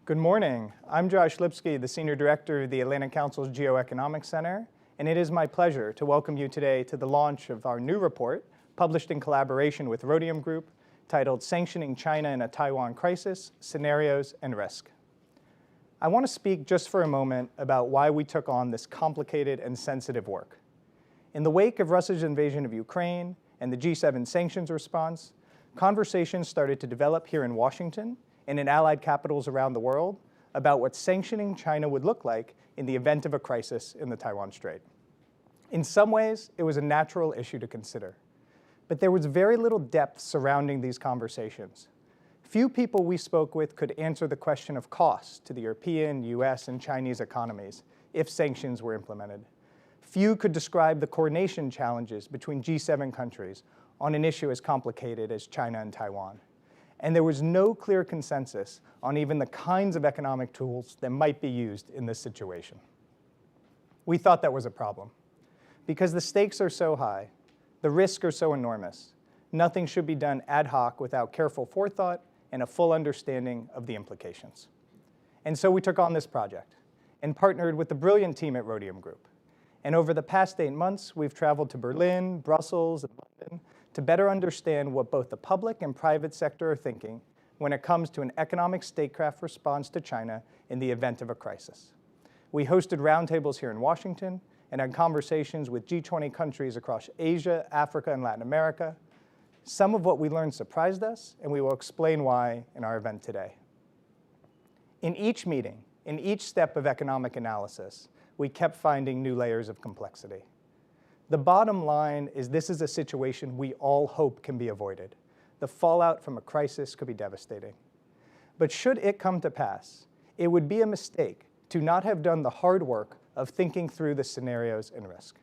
Good morning. I'm Josh Lipsky, the Senior Director of the Atlantic Council's GeoEconomics Center, and it is my pleasure to welcome you today to the launch of our new report, published in collaboration with Rhodium Group, titled Sanctioning China in a Taiwan Crisis, Scenarios and Risk. I want to speak just for a moment about why we took on this complicated and sensitive work. In the wake of Russia's invasion of Ukraine and the G7 sanctions response, conversations started to develop here in Washington and in allied capitals around the world about what sanctioning China would look like in the event of a crisis in the Taiwan Strait. In some ways, it was a natural issue to consider, but there was very little depth surrounding these conversations. Few people we spoke with could answer the question of cost to the European, US, and Chinese economies if sanctions were implemented. Few could describe the coordination challenges between G7 countries on an issue as complicated as China and Taiwan. And there was no clear consensus on even the kinds of economic tools that might be used in this situation. We thought that was a problem. Because the stakes are so high, the risks are so enormous, nothing should be done ad hoc without careful forethought and a full understanding of the implications. And so we took on this project and partnered with the brilliant team at Rhodium Group. And over the past 8 months, we've traveled to Berlin, Brussels, and London to better understand what both the public and private sector are thinking when it comes to an economic statecraft response to China in the event of a crisis. We hosted roundtables here in Washington and had conversations with G20 countries across Asia, Africa, and Latin America. Some of what we learned surprised us, and we will explain why in our event today. In each meeting, in each step of economic analysis, we kept finding new layers of complexity. The bottom line is this is a situation we all hope can be avoided. The fallout from a crisis could be devastating. But should it come to pass, it would be a mistake to not have done the hard work of thinking through the scenarios and risk.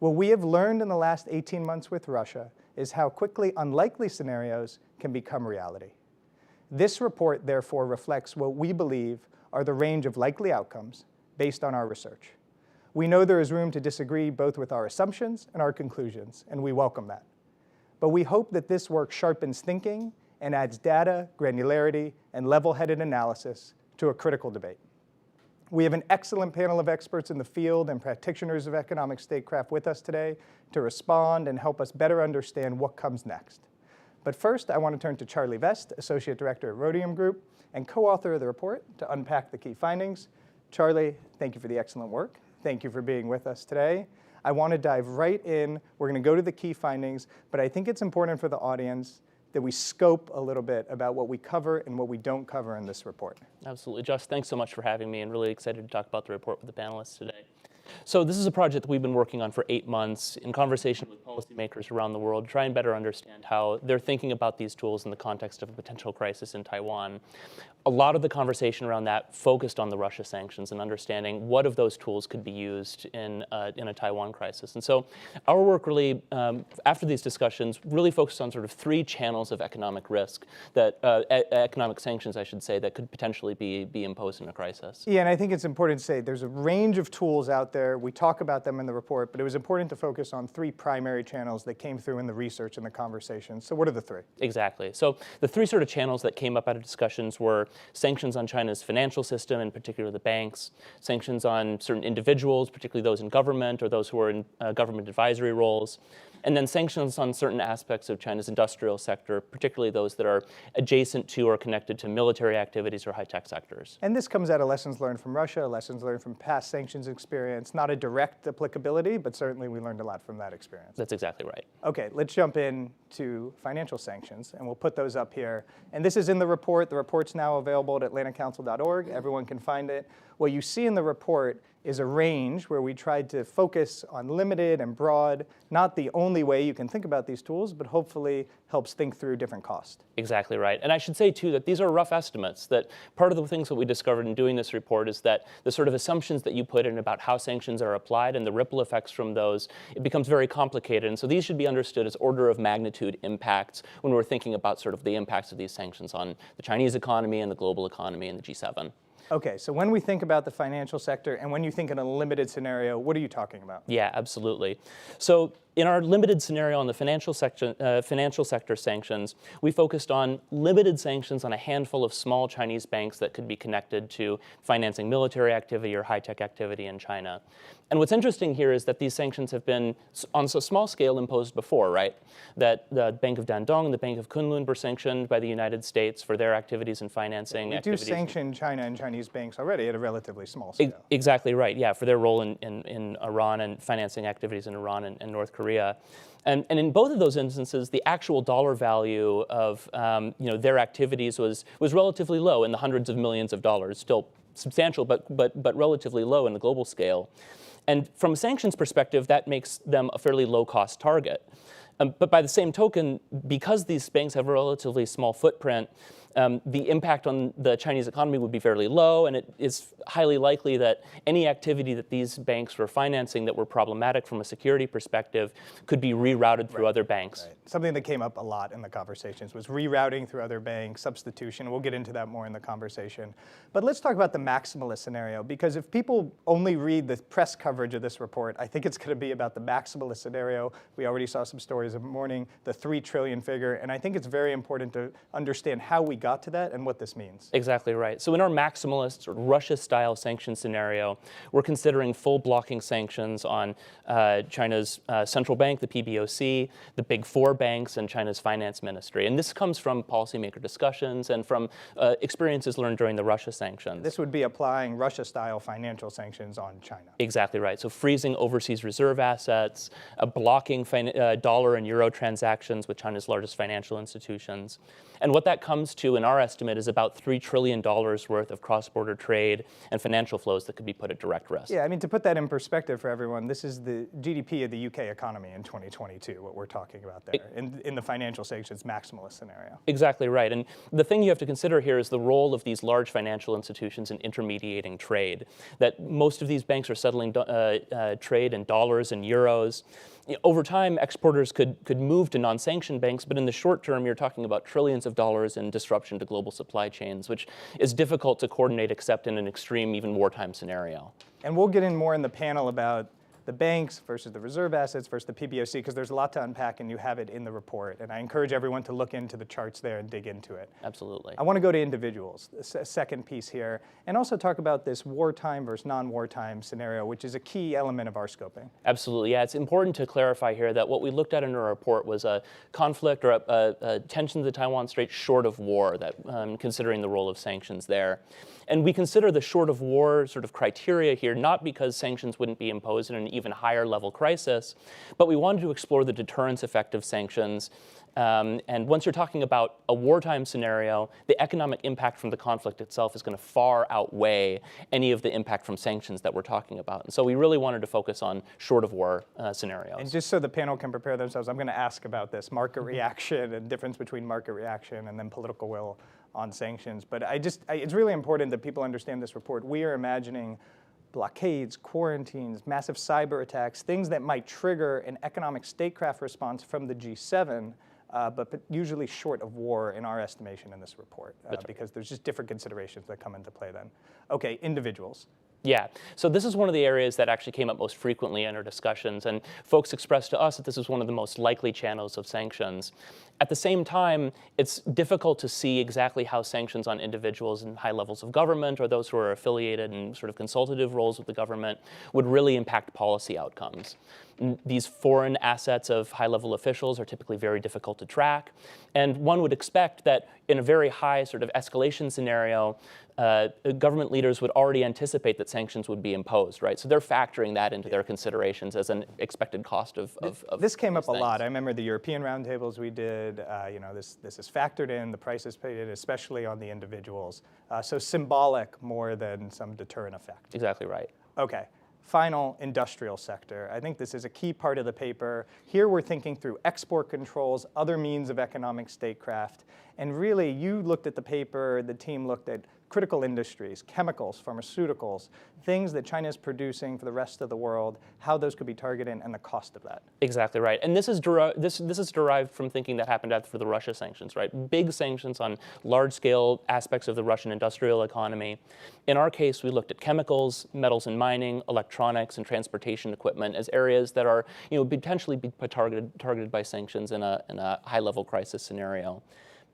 What we have learned in the last 18 months with Russia is how quickly unlikely scenarios can become reality. This report, therefore, reflects what we believe are the range of likely outcomes based on our research. We know there is room to disagree both with our assumptions and our conclusions, and we welcome that. But we hope that this work sharpens thinking and adds data, granularity, and level-headed analysis to a critical debate. We have an excellent panel of experts in the field and practitioners of economic statecraft with us today to respond and help us better understand what comes next. But first, I want to turn to Charlie Vest, Associate Director at Rhodium Group and co-author of the report, to unpack the key findings. Charlie, thank you for the excellent work. Thank you for being with us today. I want to dive right in. We're going to go to the key findings, but I think it's important for the audience that we scope a little bit about what we cover and what we don't cover in this report. Absolutely. Josh, thanks so much for having me, and really excited to talk about the report with the panelists today. So this is a project that we've been working on for 8 months in conversation with policymakers around the world to try and better understand how they're thinking about these tools in the context of a potential crisis in Taiwan. A lot of the conversation around that focused on the Russia sanctions and understanding what of those tools could be used in a Taiwan crisis. And so our work really, after these discussions, really focused on sort of 3 channels of economic risk, that economic sanctions, I should say, that could potentially be imposed in a crisis. Yeah, and I think it's important to say there's a range of tools out there. We talk about them in the report, but it was important to focus on 3 primary channels that came through in the research and the conversation. So what are the 3? Exactly. So the 3 sort of channels that came up out of discussions were sanctions on China's financial system, in particular the banks, sanctions on certain individuals, particularly those in government or those who are in government advisory roles, and then sanctions on certain aspects of China's industrial sector, particularly those that are adjacent to or connected to military activities or high-tech sectors. And this comes out of lessons learned from Russia, lessons learned from past sanctions experience, not a direct applicability, but certainly we learned a lot from that experience. That's exactly right. Okay, let's jump in to financial sanctions, and we'll put those up here. And this is in the report. The report's now available at atlanticcouncil.org. Everyone can find it. What you see in the report is a range where we tried to focus on limited and broad, not the only way you can think about these tools, but hopefully helps think through different costs. Exactly right. And I should say, too, that these are rough estimates, that part of the things that we discovered in doing this report is that the sort of assumptions that you put in about how sanctions are applied and the ripple effects from those, it becomes very complicated. And so these should be understood as order of magnitude impacts when we're thinking about sort of the impacts of these sanctions on the Chinese economy and the global economy and the G7. Okay, so when we think about the financial sector and when you think in a limited scenario, what are you talking about? Yeah, absolutely. So in our limited scenario on the financial sector sanctions, we focused on limited sanctions on a handful of small Chinese banks that could be connected to financing military activity or high-tech activity in China. And what's interesting here is that these sanctions have been on a small scale imposed before, right? That the Bank of Dandong and the Bank of Kunlun were sanctioned by the United States for their activities in financing activities. We do sanction China and Chinese banks already at a relatively small scale. Exactly right, yeah, for their role in Iran and financing activities in Iran and North Korea. And in both of those instances, the actual dollar value of their activities was relatively low, in the hundreds of millions of dollars, still substantial, but relatively low in the global scale. And from a sanctions perspective, that makes them a fairly low-cost target. But by the same token, because these banks have a relatively small footprint, the impact on the Chinese economy would be fairly low, and it is highly likely that any activity that these banks were financing that were problematic from a security perspective could be rerouted through other banks. Right. Something that came up a lot in the conversations was rerouting through other banks, substitution. We'll get into that more in the conversation. But let's talk about the maximalist scenario, because if people only read the press coverage of this report, I think it's going to be about the maximalist scenario. We already saw some stories this morning, the 3 trillion figure, and I think it's very important to understand how we got to that and what this means. Exactly right. So in our maximalist or Russia-style sanction scenario, we're considering full blocking sanctions on China's central bank, the PBOC, the big 4 banks, and China's finance ministry. And this comes from policymaker discussions and from experiences learned during the Russia sanctions. This would be applying Russia-style financial sanctions on China. Exactly right. So freezing overseas reserve assets, blocking dollar and euro transactions with China's largest financial institutions. And what that comes to, in our estimate, is about $3 trillion worth of cross-border trade and financial flows that could be put at direct risk. Yeah, I mean, to put that in perspective for everyone, this is the GDP of the UK economy in 2022, what we're talking about there, in the financial sanctions maximalist scenario. Exactly right. And the thing you have to consider here is the role of these large financial institutions in intermediating trade, that most of these banks are settling trade in dollars and euros. Over time, exporters could move to non-sanctioned banks, but in the short term, you're talking about trillions of dollars in disruption to global supply chains, which is difficult to coordinate except in an extreme, even wartime scenario. And we'll get in more in the panel about the banks versus the reserve assets versus the PBOC, because there's a lot to unpack and you have it in the report. And I encourage everyone to look into the charts there and dig into it. Absolutely. I want to go to individuals, the second piece here, and also talk about this wartime versus non-wartime scenario, which is a key element of our scoping. Absolutely, yeah. It's important to clarify here that what we looked at in our report was a conflict or a tension in the Taiwan Strait short of war, that considering the role of sanctions there. And we consider the short of war sort of criteria here, not because sanctions wouldn't be imposed in an even higher level crisis, but we wanted to explore the deterrence effect of sanctions. And once you're talking about a wartime scenario, the economic impact from the conflict itself is going to far outweigh any of the impact from sanctions that we're talking about. And so we really wanted to focus on short of war scenarios. And just so the panel can prepare themselves, I'm going to ask about this market reaction and difference between market reaction and then political will on sanctions. But it's really important that people understand this report. We are imagining blockades, quarantines, massive cyber attacks, things that might trigger an economic statecraft response from the G7, but usually short of war in our estimation in this report, because there's just different considerations that come into play then. Okay, individuals. Yeah, so this is one of the areas that actually came up most frequently in our discussions, and folks expressed to us that this is one of the most likely channels of sanctions. At the same time, it's difficult to see exactly how sanctions on individuals in high levels of government or those who are affiliated in sort of consultative roles with the government would really impact policy outcomes. These foreign assets of high-level officials are typically very difficult to track, and one would expect that in a very high sort of escalation scenario, government leaders would already anticipate that sanctions would be imposed, right? So they're factoring that into their considerations as an expected cost of this came up a things. lot. I remember the European roundtables we did. This is factored in. The price is paid in, especially on the individuals. So symbolic more than some deterrent effect. Exactly right. Okay. Final, industrial sector. I think this is a key part of the paper. Here we're thinking through export controls, other means of economic statecraft. And really, you looked at the paper, the team looked at critical industries, chemicals, pharmaceuticals, things that China is producing for the rest of the world, how those could be targeted and the cost of that. Exactly right. And this is derived from thinking that happened after the Russia sanctions, right? Big sanctions on large-scale aspects of the Russian industrial economy. In our case, we looked at chemicals, metals and mining, electronics, and transportation equipment as areas that are, potentially be targeted by sanctions in a high-level crisis scenario.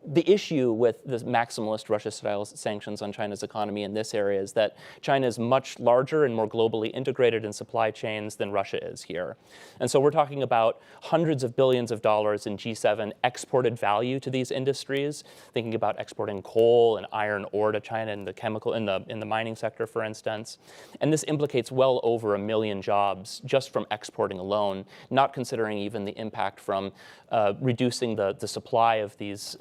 The issue with the maximalist Russia-style sanctions on China's economy in this area is that China is much larger and more globally integrated in supply chains than Russia is here. And so we're talking about hundreds of billions of dollars in G7 exported value to these industries, thinking about exporting coal and iron ore to China in the chemical, in the mining sector, for instance. And this implicates well over 1 million jobs just from exporting alone, not considering even the impact from reducing the supply of these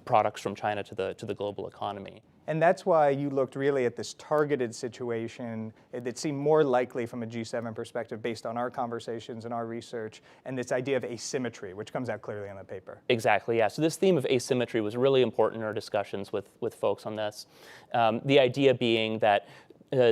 products from China to the global economy. And that's why you looked really at this targeted situation that seemed more likely from a G7 perspective based on our conversations and our research, and this idea of asymmetry, which comes out clearly in the paper. Exactly, yeah. So this theme of asymmetry was really important in our discussions with folks on this. The idea being that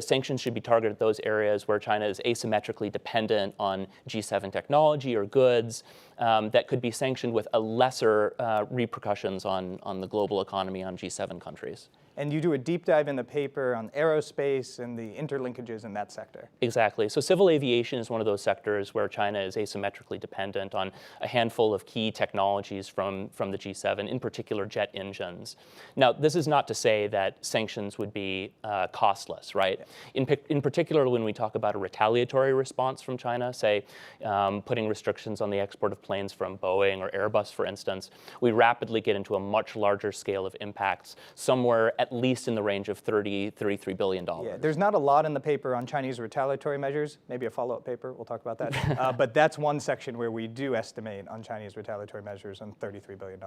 sanctions should be targeted at those areas where China is asymmetrically dependent on G7 technology or goods that could be sanctioned with a lesser repercussions on the global economy on G7 countries. And you do a deep dive in the paper on aerospace and the interlinkages in that sector. Exactly. So civil aviation is one of those sectors where China is asymmetrically dependent on a handful of key technologies from the G7, in particular jet engines. Now, this is not to say that sanctions would be costless, right? Yeah. In particular, when we talk about a retaliatory response from China, say putting restrictions on the export of planes from Boeing or Airbus, for instance, we rapidly get into a much larger scale of impacts, somewhere at least in the range of $33 billion. Yeah, there's not a lot in the paper on Chinese retaliatory measures, maybe a follow-up paper, we'll talk about that. But that's one section where we do estimate on Chinese retaliatory measures on $33 billion.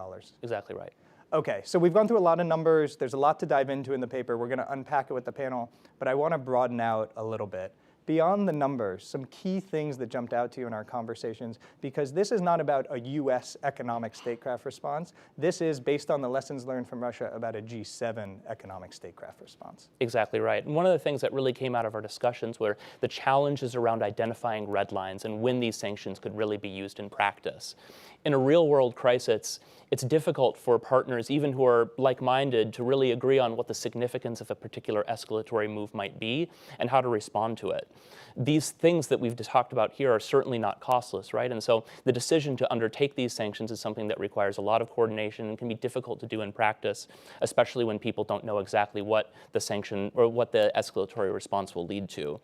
Exactly right. Okay, so we've gone through a lot of numbers. There's a lot to dive into in the paper. We're going to unpack it with the panel, but I want to broaden out a little bit. Beyond the numbers, some key things that jumped out to you in our conversations, because this is not about a US economic statecraft response. This is based on the lessons learned from Russia about a G7 economic statecraft response. Exactly right. And one of the things that really came out of our discussions were the challenges around identifying red lines and when these sanctions could really be used in practice. In a real-world crisis, it's difficult for partners, even who are like-minded, to really agree on what the significance of a particular escalatory move might be and how to respond to it. These things that we've talked about here are certainly not costless, right? And so the decision to undertake these sanctions is something that requires a lot of coordination and can be difficult to do in practice, especially when people don't know exactly what the sanction or what the escalatory response will lead to.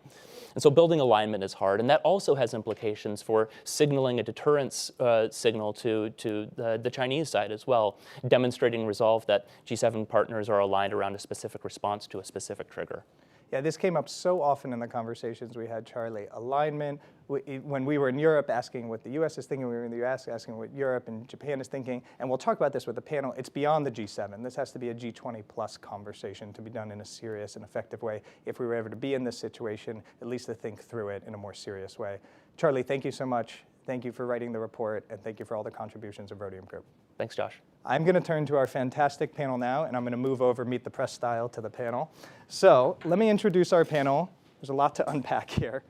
And so building alignment is hard, and that also has implications for signaling a deterrence signal to the Chinese side as well, demonstrating resolve that G7 partners are aligned around a specific response to a specific trigger. Yeah, this came up so often in the conversations we had, Charlie. Alignment, when we were in Europe asking what the US is thinking, we were in the US asking what Europe and Japan is thinking, and we'll talk about this with the panel. It's beyond the G7. This has to be a G20 plus conversation to be done in a serious and effective way. If we were ever to be in this situation, at least to think through it in a more serious way. Charlie, thank you so much. Thank you for writing the report, and thank you for all the contributions of Rhodium Group. Thanks, Josh. I'm going to turn to our fantastic panel now, and I'm going to move over Meet the Press style to the panel. So let me introduce our panel. There's a lot to unpack here.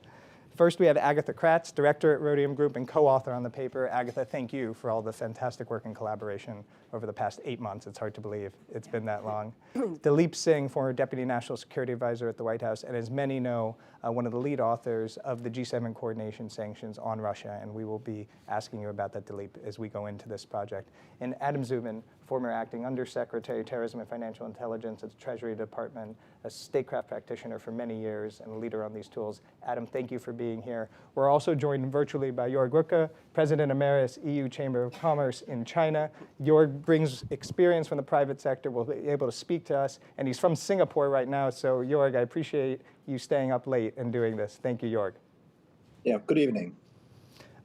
First, we have Agatha Kratz, director at Rhodium Group and co-author on the paper. Agatha, thank you for all the fantastic work and collaboration over the past 8 months. It's hard to believe it's been that long. Daleep Singh, former Deputy National Security Advisor at the White House, and as many know, one of the lead authors of the G7 coordination sanctions on Russia, and we will be asking you about that, Daleep, as we go into this project. And Adam Szubin, former acting undersecretary, terrorism and financial intelligence at the Treasury Department, a statecraft practitioner for many years and a leader on these tools. Adam, thank you for being here. We're also joined virtually by Joerg Wuttke, President Emeritus, EU Chamber of Commerce in China. Joerg brings experience from the private sector, will be able to speak to us, and he's from Singapore right now, so Joerg, I appreciate you staying up late and doing this. Thank you, Joerg. Yeah, good evening.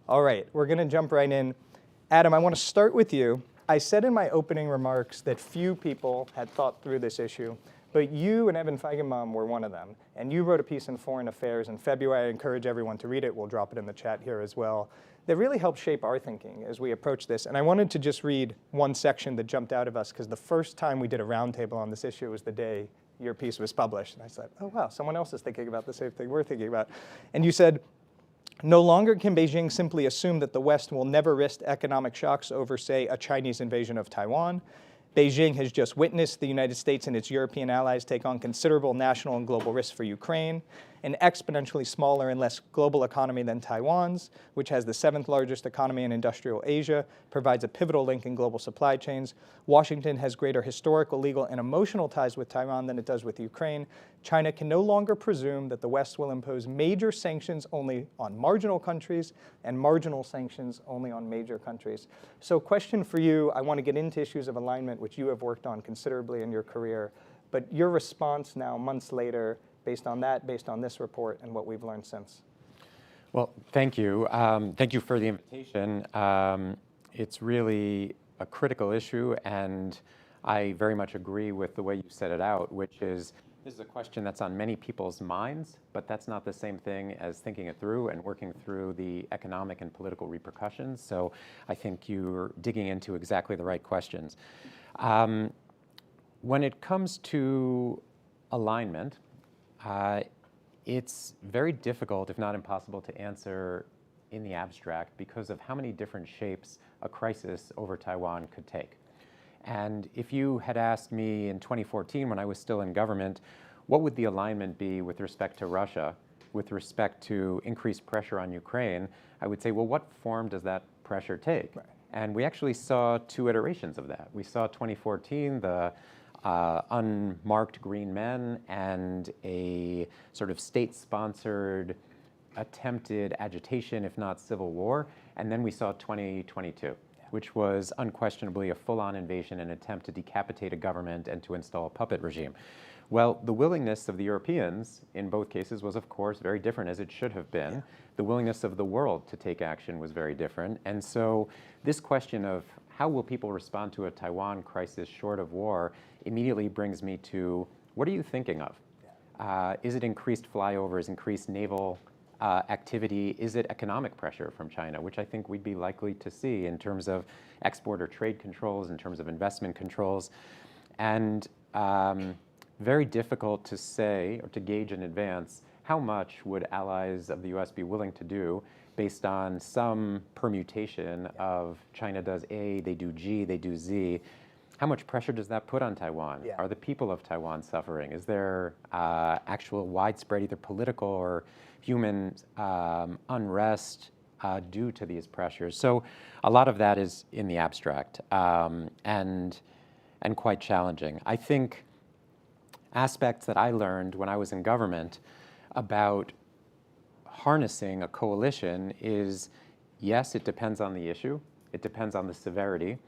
All right, we're gonna jump right in. Adam, I wanna start with you. I said in my opening remarks that few people had thought through this issue, but you and Evan Feigenbaum were one of them. And you wrote a piece in Foreign Affairs in February. I encourage everyone to read it. We'll drop it in the chat here as well. That really helped shape our thinking as we approach this. And I wanted to just read one section that jumped out of us, because the first time we did a roundtable on this issue was the day your piece was published. And I said, oh, wow, someone else is thinking about the same thing we're thinking about. And you said, no longer can Beijing simply assume that the West will never risk economic shocks over, say, a Chinese invasion of Taiwan. Beijing has just witnessed the United States and its European allies take on considerable national and global risks for Ukraine. An exponentially smaller and less global economy than Taiwan's, which has the 7th largest economy in industrial Asia, provides a pivotal link in global supply chains. Washington has greater historical, legal, and emotional ties with Taiwan than it does with Ukraine. China can no longer presume that the West will impose major sanctions only on marginal countries and marginal sanctions only on major countries. So question for you, I want to get into issues of alignment, which you have worked on considerably in your career, but your response now, months later, based on that, based on this report, and what we've learned since. Well, thank you. Thank you for the invitation. It's really a critical issue, and I very much agree with the way you set it out, which is this is a question that's on many people's minds, but that's not the same thing as thinking it through and working through the economic and political repercussions. So I think you're digging into exactly the right questions. When it comes to alignment, it's very difficult, if not impossible, to answer in the abstract because of how many different shapes a crisis over Taiwan could take. And if you had asked me in 2014, when I was still in government, what would the alignment be with respect to Russia, with respect to increased pressure on Ukraine, I would say, well, what form does that pressure take? Right. And we actually saw 2 iterations of that. We saw 2014, the unmarked green men and a sort of state-sponsored attempted agitation, if not civil war. And then we saw 2022, which was unquestionably a full-on invasion and attempt to decapitate a government and to install a puppet regime. Well, the willingness of the Europeans in both cases was, of course, very different, as it should have been. Yeah. The willingness of the world to take action was very different. And so this question of how will people respond to a Taiwan crisis short of war immediately brings me to, what are you thinking of? Is it increased flyovers, increased naval activity? Is it economic pressure from China, which I think we'd be likely to see in terms of export or trade controls, in terms of investment controls? And very difficult to say or to gauge in advance how much would allies of the US be willing to do based on some permutation of China does A, they do G, they do Z. How much pressure does that put on Taiwan? Yeah. Are the people of Taiwan suffering? Is there actual widespread either political or human unrest due to these pressures? So a lot of that is in the abstract and quite challenging. I think aspects that I learned when I was in government about harnessing a coalition is, yes, it depends on the issue. It depends on the severity.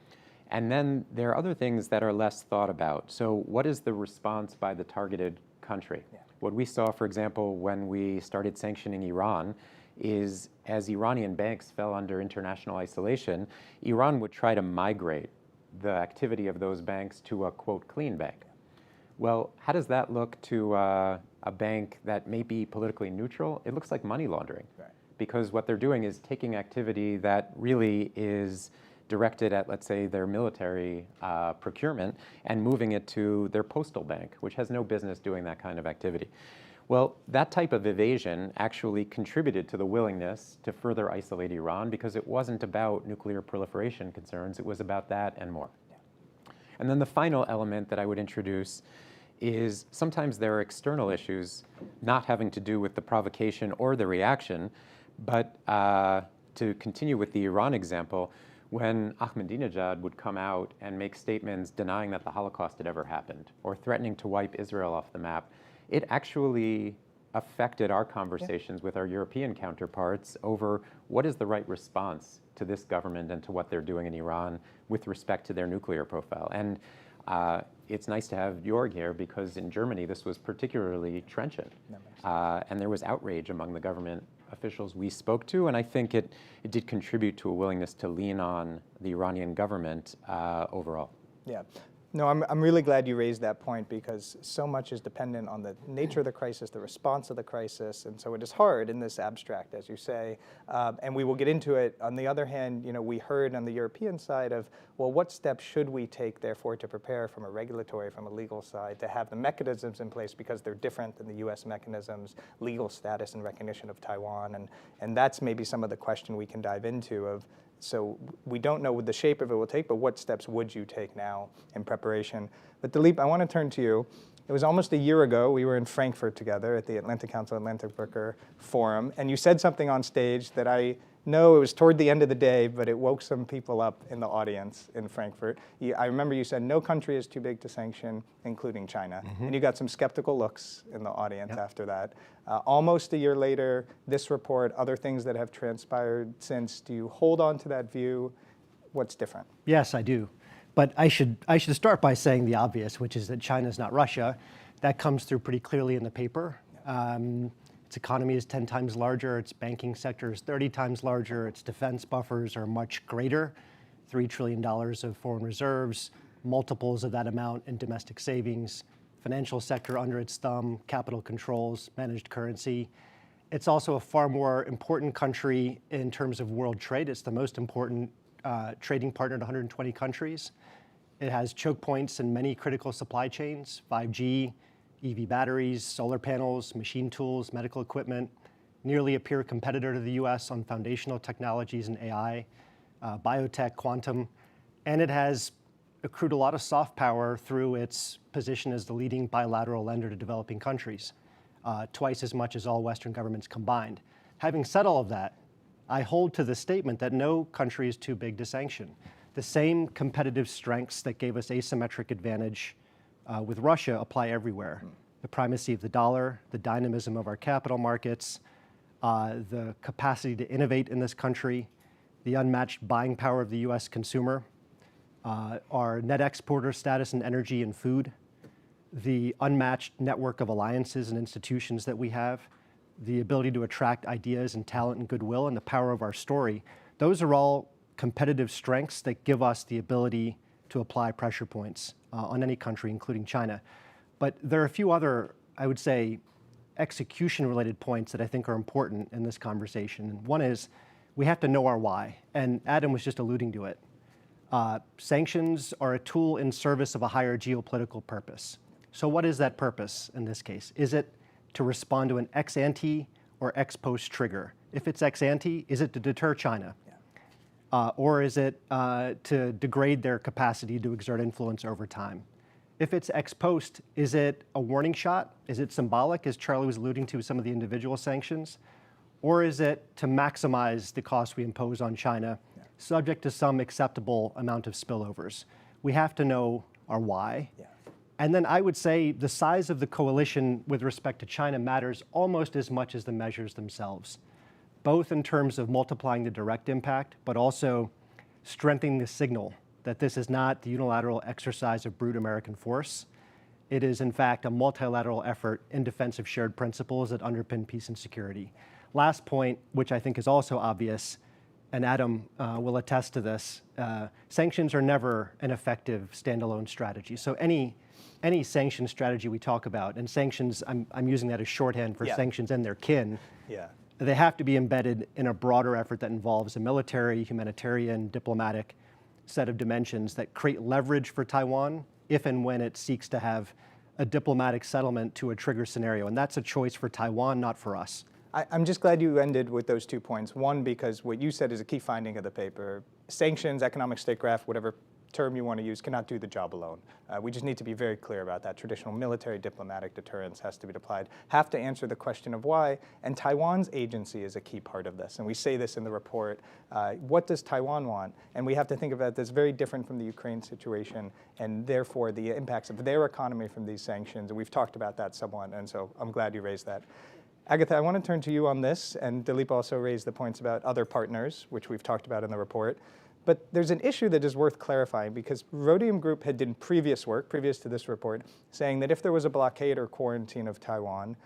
And then there are other things that are less thought about. So what is the response by the targeted country? Yeah. What we saw, for example, when we started sanctioning Iran is as Iranian banks fell under international isolation, Iran would try to migrate the activity of those banks to a, quote, clean bank. Well, how does that look to a bank that may be politically neutral? It looks like money laundering. Right. Because what they're doing is taking activity that really is directed at, let's say, their military procurement and moving it to their postal bank, which has no business doing that kind of activity. Well, that type of evasion actually contributed to the willingness to further isolate Iran because it wasn't about nuclear proliferation concerns, it was about that and more. And then the final element that I would introduce is sometimes there are external issues not having to do with the provocation or the reaction, but to continue with the Iran example, when Ahmadinejad would come out and make statements denying that the Holocaust had ever happened or threatening to wipe Israel off the map, it actually affected our conversations with our European counterparts over what is the right response to this government and to what they're doing in Iran with respect to their nuclear profile. And it's nice to have Joerg here because in Germany this was particularly trenchant. And there was outrage among the government officials we spoke to, and I think it did contribute to a willingness to lean on the Iranian government overall. Yeah. No, I'm really glad you raised that point because so much is dependent on the nature of the crisis, the response of the crisis, and so it is hard in this abstract, as you say, and we will get into it. On the other hand, we heard on the European side of, well, what steps should we take, therefore, to prepare from a regulatory, from a legal side, to have the mechanisms in place because they're different than the US mechanisms, legal status and recognition of Taiwan, and that's maybe some of the question we can dive into of, so we don't know what the shape of it will take, but what steps would you take now in preparation? But Daleep, I want to turn to you. It was almost a year ago, we were in Frankfurt together at the Atlantic Council Atlantic Worker Forum, and you said something on stage that I know it was toward the end of the day, but it woke some people up in the audience in Frankfurt. I remember you said no country is too big to sanction, including China. And you got some skeptical looks in the audience after that. Almost a year later, this report, other things that have transpired since, do you hold on to that view? What's different? Yes, I do. But I should start by saying the obvious, which is that China is not Russia. That comes through pretty clearly in the paper. Its economy is 10 times larger, its banking sector is 30 times larger, its defense buffers are much greater, $3 trillion of foreign reserves, multiples of that amount in domestic savings, financial sector under its thumb, capital controls, managed currency. It's also a far more important country in terms of world trade. It's the most important trading partner in 120 countries. It has choke points in many critical supply chains, 5G, EV batteries, solar panels, machine tools, medical equipment, nearly a peer competitor to the US on foundational technologies and AI, biotech, quantum, and it has accrued a lot of soft power through its position as the leading bilateral lender to developing countries, twice as much as all Western governments combined. Having said all of that, I hold to the statement that no country is too big to sanction. The same competitive strengths that gave us asymmetric advantage with Russia apply everywhere. The primacy of the dollar, the dynamism of our capital markets, the capacity to innovate in this country, the unmatched buying power of the US consumer, our net exporter status in energy and food, the unmatched network of alliances and institutions that we have, the ability to attract ideas and talent and goodwill, and the power of our story. Those are all competitive strengths that give us the ability to apply pressure points on any country, including China. But there are a few other, I would say, execution-related points that I think are important in this conversation. And one is we have to know our why, and Adam was just alluding to it. Sanctions are a tool in service of a higher geopolitical purpose. So what is that purpose in this case? Is it to respond to an ex ante or ex post trigger? If it's ex ante, is it to deter China? Or is it to degrade their capacity to exert influence over time? If it's ex post, is it a warning shot? Is it symbolic, as Charlie was alluding to with some of the individual sanctions? Or is it to maximize the cost we impose on China, subject to some acceptable amount of spillovers? We have to know our why. And then I would say the size of the coalition with respect to China matters almost as much as the measures themselves, both in terms of multiplying the direct impact, but also strengthening the signal that this is not the unilateral exercise of brute American force. It is, in fact, a multilateral effort in defense of shared principles that underpin peace and security. Last point, which I think is also obvious, and Adam will attest to this, sanctions are never an effective standalone strategy. So any sanction strategy we talk about, and sanctions, I'm using that as shorthand for sanctions and their kin, they have to be embedded in a broader effort that involves a military, humanitarian, diplomatic set of dimensions that create leverage for Taiwan if and when it seeks to have a diplomatic settlement to a trigger scenario. And that's a choice for Taiwan, not for us. I'm just glad you ended with those 2 points. One, because what you said is a key finding of the paper. Sanctions, economic statecraft, whatever term you want to use, cannot do the job alone. We just need to be very clear about that. Traditional military diplomatic deterrence has to be applied, have to answer the question of why, and Taiwan's agency is a key part of this. And we say this in the report. What does Taiwan want? And we have to think of that as very different from the Ukraine situation, and therefore the impacts of their economy from these sanctions. And we've talked about that somewhat, and so I'm glad you raised that. Agatha, I want to turn to you on this, and Daleep also raised the points about other partners, which we've talked about in the report. But there's an issue that is worth clarifying because Rhodium Group had done previous work, previous to this report, saying that if there was a blockade or quarantine of Taiwan,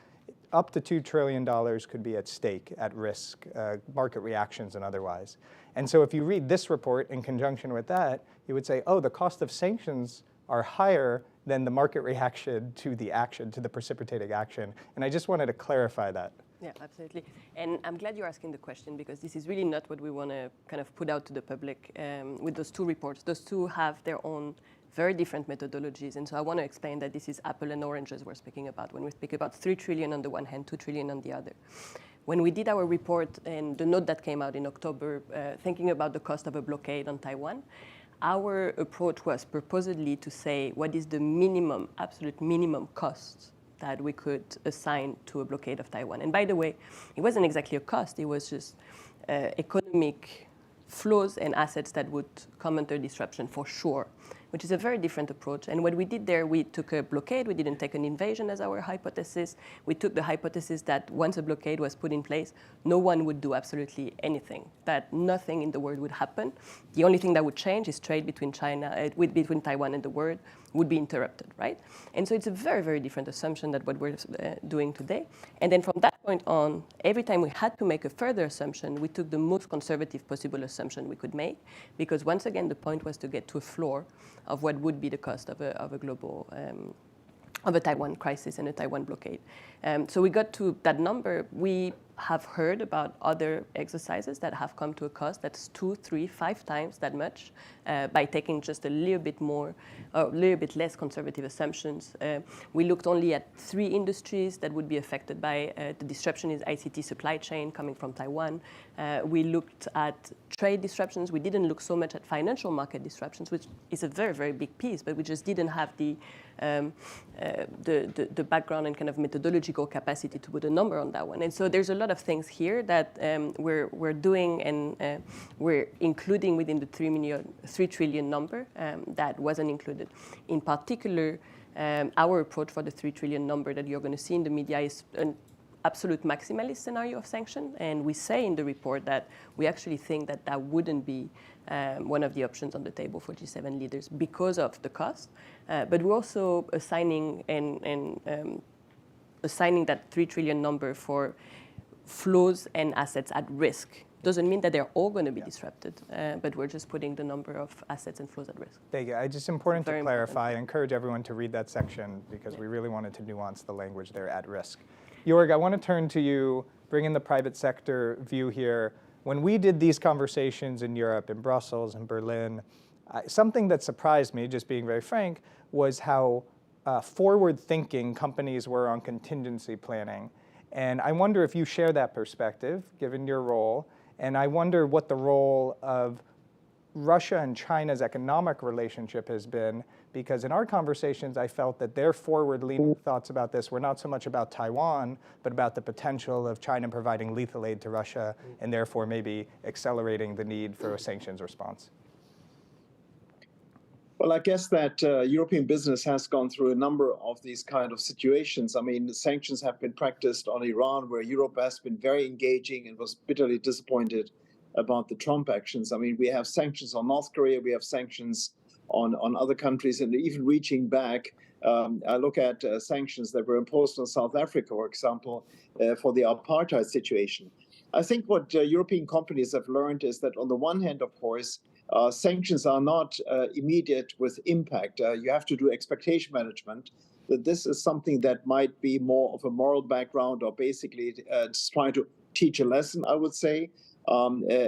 up to $2 trillion could be at stake, at risk, market reactions and otherwise. And so if you read this report in conjunction with that, you would say, oh, the cost of sanctions are higher than the market reaction to the action, to the precipitating action. And I just wanted to clarify that. Yeah, absolutely. And I'm glad you're asking the question, because this is really not what we want to kind of put out to the public with those two reports. Those two have their own very different methodologies. And so I want to explain that this is apple and oranges we're speaking about when we speak about 3 trillion on the one hand, 2 trillion on the other. When we did our report and the note that came out in October, thinking about the cost of a blockade on Taiwan, our approach was purportedly to say what is the minimum, absolute minimum cost that we could assign to a blockade of Taiwan. And by the way, it wasn't exactly a cost, it was just economic flows and assets that would come under disruption for sure, which is a very different approach. And what we did there, we took a blockade, we didn't take an invasion as our hypothesis. We took the hypothesis that once a blockade was put in place, no one would do absolutely anything, that nothing in the world would happen. The only thing that would change is trade between between Taiwan and the world would be interrupted, right? And so it's a very, very different assumption than what we're doing today. And then from that point on, every time we had to make a further assumption, we took the most conservative possible assumption we could make, because once again, the point was to get to a floor of what would be the cost of a global, of a Taiwan crisis and a Taiwan blockade. So we got to that number. We have heard about other exercises that have come to a cost that's 2, 3, 5 times that much by taking just a little bit more, a little bit less conservative assumptions. We looked only at 3 industries that would be affected by the disruption in ICT supply chain coming from Taiwan. We looked at trade disruptions. We didn't look so much at financial market disruptions, which is a very, very big piece, but we just didn't have the background and kind of methodological capacity to put a number on that one. And so there's a lot of things here that we're doing and we're including within the 3 trillion number that wasn't included. In particular, our approach for the 3 trillion number that you're going to see in the media is an absolute maximalist scenario of sanction. And we say in the report that we actually think that that wouldn't be one of the options on the table for G7 leaders because of the cost. But we're also assigning assigning that 3 trillion number for flows and assets at risk. Doesn't mean that they're all going to be disrupted, but we're just putting the number of assets and flows at risk. Thank you. It's just important to clarify. I encourage everyone to read that section because we really wanted to nuance the language there, at risk. Joerg, I want to turn to you, bring in the private sector view here. When we did these conversations in Europe, in Brussels, in Berlin, something that surprised me, just being very frank, was how forward-thinking companies were on contingency planning. And I wonder if you share that perspective, given your role. And I wonder what the role of Russia and China's economic relationship has been, because in our conversations, I felt that their forward-leaning thoughts about this were not so much about Taiwan, but about the potential of China providing lethal aid to Russia and therefore maybe accelerating the need for a sanctions response. Well, I guess that European business has gone through a number of these kind of situations. I mean, the sanctions have been practiced on Iran, where Europe has been very engaging and was bitterly disappointed about the Trump actions. I mean, we have sanctions on North Korea, we have sanctions on other countries, and even reaching back, I look at sanctions that were imposed on South Africa, for example, for the apartheid situation. I think what European companies have learned is that on the one hand, of course, sanctions are not immediate with impact. You have to do expectation management, that this is something that might be more of a moral background or basically just trying to teach a lesson, I would say.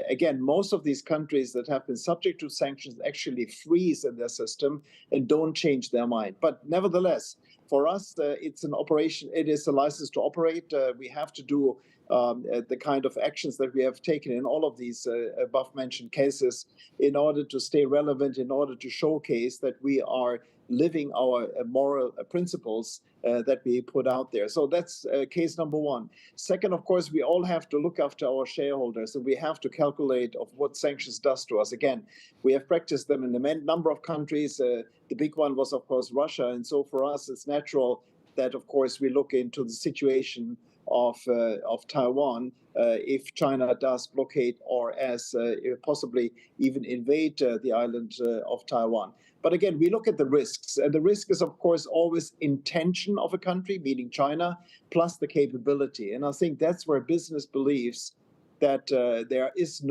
Again, most of these countries that have been subject to sanctions actually freeze in their system and don't change their mind. But nevertheless, for us, it's an operation. It is a license to operate. We have to do the kind of actions that we have taken in all of these above-mentioned cases in order to stay relevant, in order to showcase that we are living our moral principles that we put out there. So that's case number one. Second, of course, we all have to look after our shareholders, and we have to calculate of what sanctions does to us. Again, we have practiced them in a number of countries. The big one was, of course, Russia. And so for us, it's natural that, of course, we look into the situation of Taiwan if China does blockade or as possibly even invade the island of Taiwan. But again, we look at the risks. And the risk is, of course, always intention of a country, meaning China, plus the capability. And I think that's where business believes that there is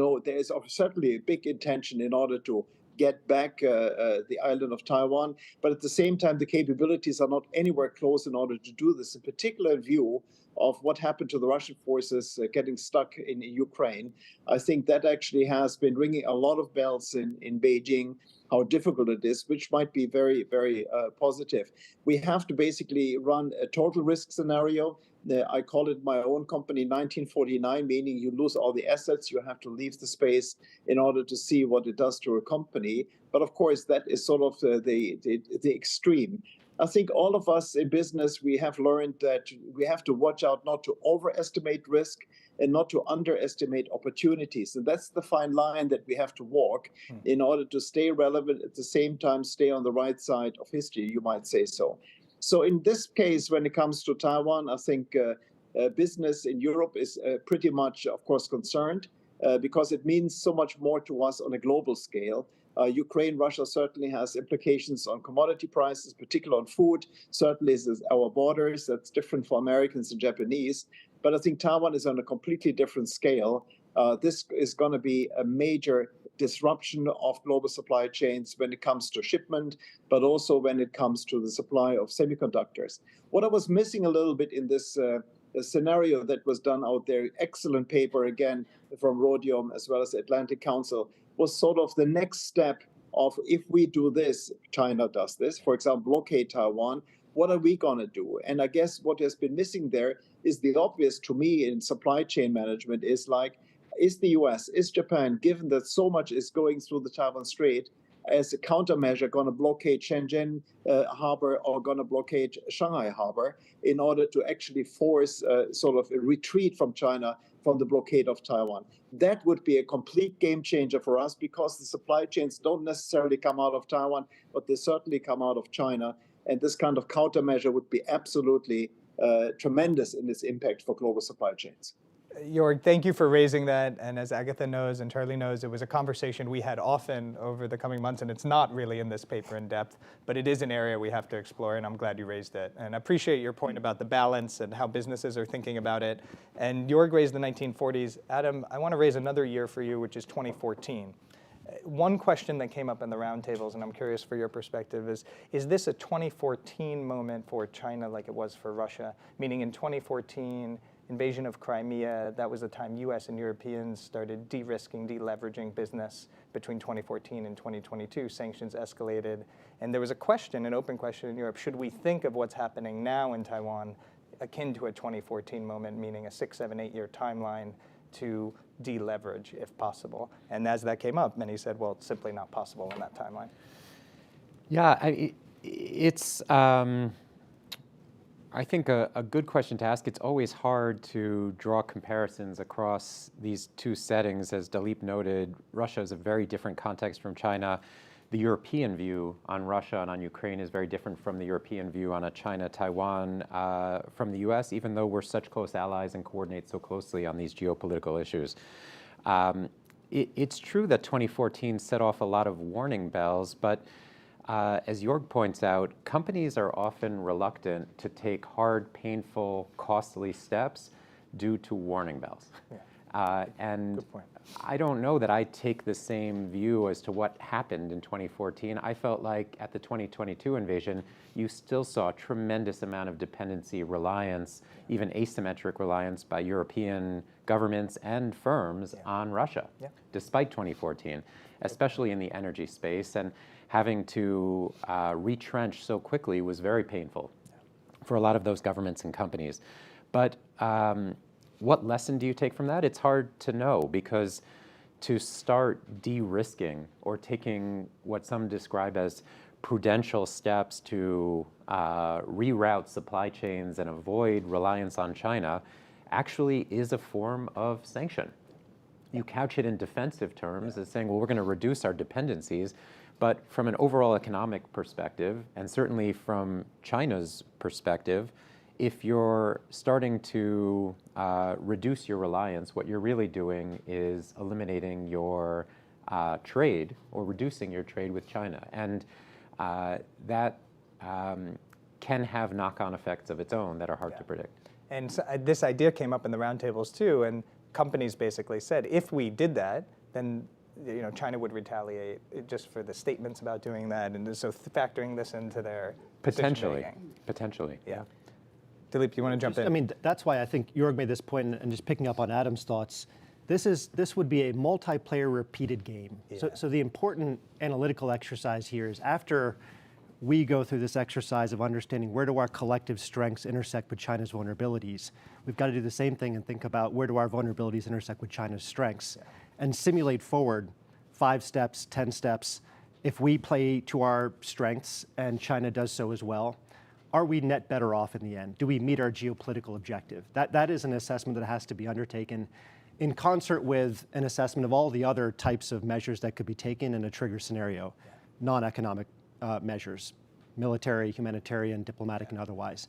certainly a big intention in order to get back the island of Taiwan. But at the same time, the capabilities are not anywhere close in order to do this, in particular in view of what happened to the Russian forces getting stuck in Ukraine. I think that actually has been ringing a lot of bells in Beijing, how difficult it is, which might be very, very positive. We have to basically run a total risk scenario. I call it my own company 1949, meaning you lose all the assets, you have to leave the space in order to see what it does to a company. But of course, that is sort of the extreme. I think all of us in business, we have learned that we have to watch out not to overestimate risk and not to underestimate opportunities. And that's the fine line that we have to walk in order to stay relevant, at the same time stay on the right side of history, you might say so. So in this case, when it comes to Taiwan, I think business in Europe is pretty much, of course, concerned because it means so much more to us on a global scale. Ukraine, Russia certainly has implications on commodity prices, particularly on food, certainly is our borders. That's different for Americans and Japanese. But I think Taiwan is on a completely different scale. This is going to be a major disruption of global supply chains when it comes to shipment, but also when it comes to the supply of semiconductors. What I was missing a little bit in this scenario that was done out there, excellent paper again from Rhodium as well as Atlantic Council, was sort of the next step of if we do this, China does this, for example, blockade Taiwan, what are we going to do? And I guess what has been missing there is the obvious to me in supply chain management is like, is the US, is Japan, given that so much is going through the Taiwan Strait, as a countermeasure going to blockade Shenzhen harbor or going to blockade Shanghai harbor in order to actually force sort of a retreat from China from the blockade of Taiwan? That would be a complete game changer for us because the supply chains don't necessarily come out of Taiwan, but they certainly come out of China. And this kind of countermeasure would be absolutely tremendous in its impact for global supply chains. Joerg, thank you for raising that. And as Agatha knows and Charlie knows, it was a conversation we had often over the coming months, and it's not really in this paper in depth, but it is an area we have to explore, and I'm glad you raised it. And I appreciate your point about the balance and how businesses are thinking about it. And Joerg raised the 1940s. Adam, I want to raise another year for you, which is 2014. One question that came up in the roundtables, and I'm curious for your perspective, is this a 2014 moment for China like it was for Russia? Meaning in 2014, invasion of Crimea, that was the time US and Europeans started de-risking, de-leveraging business between 2014 and 2022. Sanctions escalated. And there was a question, an open question in Europe, should we think of what's happening now in Taiwan akin to a 2014 moment, meaning a 6, 7, 8 year timeline to deleverage if possible? And as that came up, many said, well, it's simply not possible in that timeline. Yeah, it's, I think a good question to ask. It's always hard to draw comparisons across these two settings. As Daleep noted, Russia is a very different context from China. The European view on Russia and on Ukraine is very different from the European view on a China-Taiwan from the US, even though we're such close allies and coordinate so closely on these geopolitical issues. It's true that 2014 set off a lot of warning bells, but as Joerg points out, companies are often reluctant to take hard, painful, costly steps due to warning bells. Yeah. And I don't know that I take the same view as to what happened in 2014. I felt like at the 2022 invasion, you still saw a tremendous amount of dependency, reliance, even asymmetric reliance by European governments and firms on Russia, despite 2014, especially in the energy space. And having to retrench so quickly was very painful for a lot of those governments and companies. But what lesson do you take from that? It's hard to know, because to start de-risking or taking what some describe as prudential steps to reroute supply chains and avoid reliance on China actually is a form of sanction. You couch it in defensive terms as saying, well, we're going to reduce our dependencies. But from an overall economic perspective, and certainly from China's perspective, if you're starting to reduce your reliance, what you're really doing is eliminating your trade or reducing your trade with China. And that can have knock-on effects of its own that are hard to predict. And so, this idea came up in the roundtables too, and companies basically said, if we did that, then China would retaliate just for the statements about doing that, and so factoring this into their Potentially. Yeah. Daleep, you want to jump in? I mean, that's why I think Joerg made this point, and just picking up on Adam's thoughts, this would be a multiplayer repeated game. Yeah. So the important analytical exercise here is after we go through this exercise of understanding where do our collective strengths intersect with China's vulnerabilities, we've got to do the same thing and think about where do our vulnerabilities intersect with China's strengths, and simulate forward 5 steps, 10 steps. If we play to our strengths and China does so as well, are we net better off in the end? Do we meet our geopolitical objective? That is an assessment that has to be undertaken in concert with an assessment of all the other types of measures that could be taken in a trigger scenario, non-economic measures, military, humanitarian, diplomatic, and otherwise.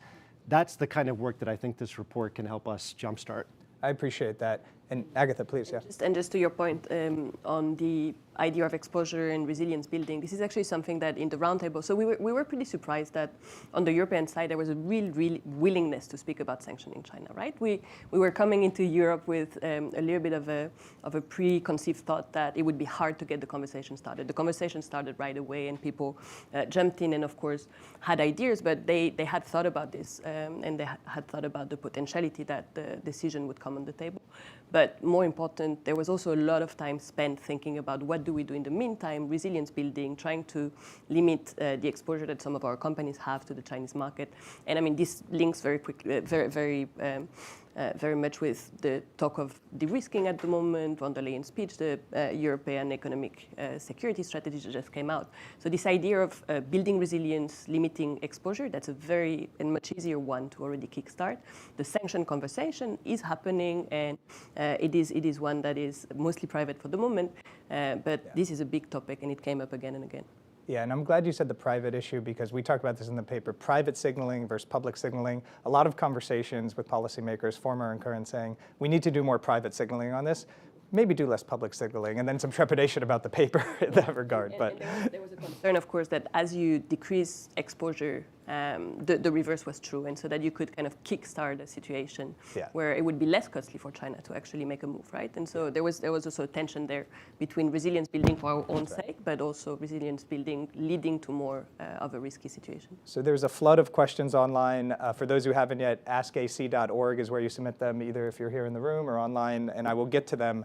That's the kind of work that I think this report can help us jumpstart. I appreciate that. And Agatha, please, yeah. Just to your point on the idea of exposure and resilience building, this is actually something that in the roundtable, so we were pretty surprised that on the European side there was a real willingness to speak about sanctioning China, right? We were coming into Europe with a little bit of a preconceived thought that it would be hard to get the conversation started. The conversation started right away, and people jumped in and of course had ideas, but they had thought about this and they had thought about the potentiality that the decision would come on the table. But more important, there was also a lot of time spent thinking about what do we do in the meantime, resilience building, trying to limit the exposure that some of our companies have to the Chinese market. And I mean, this links very quickly, very much with the talk of de-risking at the moment, von der Leyen's speech, the European economic security strategy that just came out. So this idea of building resilience, limiting exposure, that's a very and much easier one to already kickstart. The sanction conversation is happening, and it is one that is mostly private for the moment, but this is a big topic, and it came up again and again. Yeah, and I'm glad you said the private issue, because we talk about this in the paper, private signaling versus public signaling. A lot of conversations with policymakers, former and current, saying we need to do more private signaling on this, maybe do less public signaling, and then some trepidation about the paper in that regard. And there was a concern, of course, that as you decrease exposure, the reverse was true, and so that you could kind of kickstart a situation where it would be less costly for China to actually make a move, right? And so there was also a tension there between resilience building for our own sake, but also resilience building leading to more of a risky situation. So there's a flood of questions online. For those who haven't yet, askac.org is where you submit them, either if you're here in the room or online, and I will get to them.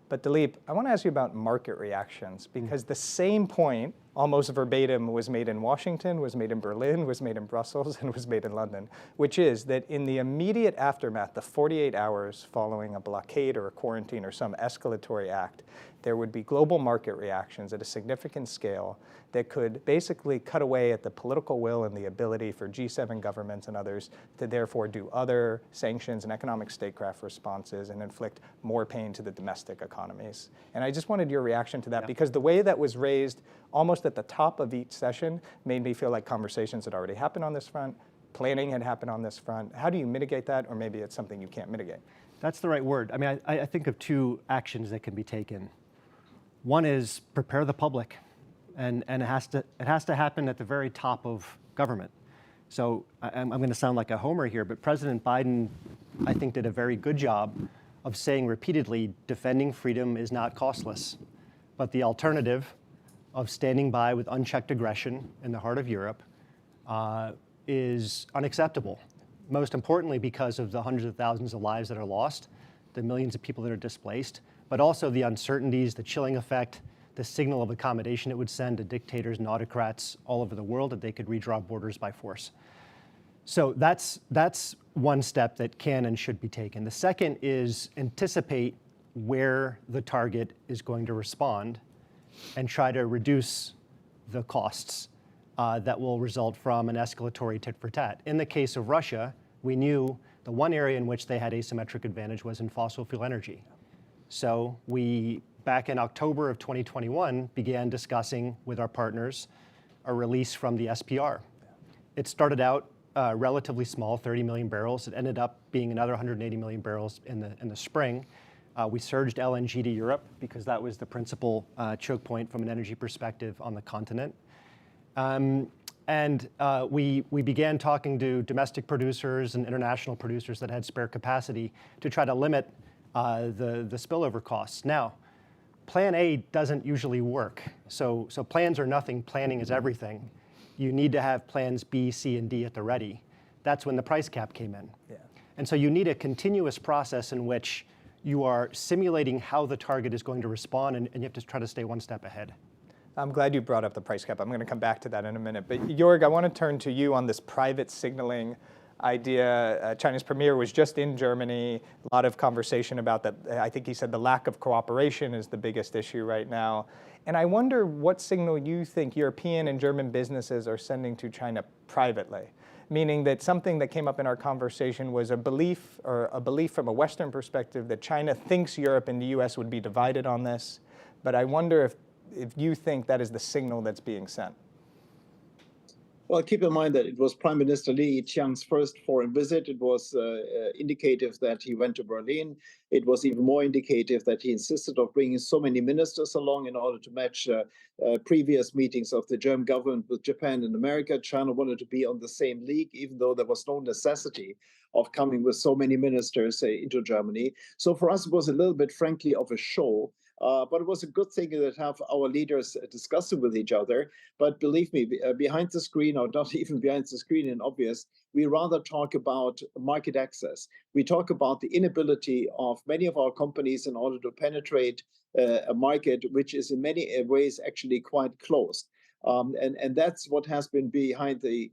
But Daleep, I want to ask you about market reactions, because the same point, almost verbatim, was made in Washington, was made in Berlin, was made in Brussels, and was made in London, which is that in the immediate aftermath, the 48 hours following a blockade or a quarantine or some escalatory act, there would be global market reactions at a significant scale that could basically cut away at the political will and the ability for G7 governments and others to therefore do other sanctions and economic statecraft responses and inflict more pain to the domestic economies. And I just wanted your reaction to that, because the way that was raised almost at the top of each session made me feel like conversations had already happened on this front, planning had happened on this front. How do you mitigate that? Or maybe it's something you can't mitigate. That's the right word. I mean, I think of 2 actions that can be taken. One is prepare the public, and it has to happen at the very top of government. So I'm going to sound like a homer here, but President Biden, I think, did a very good job of saying repeatedly, defending freedom is not costless, but the alternative of standing by with unchecked aggression in the heart of Europe is unacceptable. Most importantly, because of the hundreds of thousands of lives that are lost, the millions of people that are displaced, but also the uncertainties, the chilling effect, the signal of accommodation it would send to dictators and autocrats all over the world that they could redraw borders by force. So that's one step that can and should be taken. The second is anticipate where the target is going to respond and try to reduce the costs that will result from an escalatory tit for tat. In the case of Russia, we knew the one area in which they had asymmetric advantage was in fossil fuel energy. So we, back in October of 2021, began discussing with our partners a release from the SPR. It started out relatively small, 30 million barrels. It ended up being another 180 million barrels in the spring. We surged LNG to Europe because that was the principal choke point from an energy perspective on the continent. We began talking to domestic producers and international producers that had spare capacity to try to limit the spillover costs. Now, plan A doesn't usually work. So plans are nothing, planning is everything. You need to have plans B, C, and D at the ready. That's when the price cap came in. Yeah. And so you need a continuous process in which you are simulating how the target is going to respond, and you have to try to stay one step ahead. I'm glad you brought up the price cap. I'm going to come back to that in a minute. But Joerg, I want to turn to you on this private signaling idea. China's premier was just in Germany. A lot of conversation about that. I think he said the lack of cooperation is the biggest issue right now. And I wonder what signal you think European and German businesses are sending to China privately. Meaning that something that came up in our conversation was a belief from a Western perspective that China thinks Europe and the US would be divided on this. But I wonder if you think that is the signal that's being sent. Well, keep in mind that it was Prime Minister Li Qiang's first foreign visit. It was indicative that he went to Berlin. It was even more indicative that he insisted on bringing so many ministers along in order to match previous meetings of the German government with Japan and America. China wanted to be on the same league, even though there was no necessity of coming with so many ministers into Germany. So for us, it was a little bit, frankly, of a show. But it was a good thing that have our leaders discussing with each other. But believe me, behind the screen, or not even behind the screen in obvious, we rather talk about market access. We talk about the inability of many of our companies in order to penetrate a market which is in many ways actually quite closed. And that's what has been behind the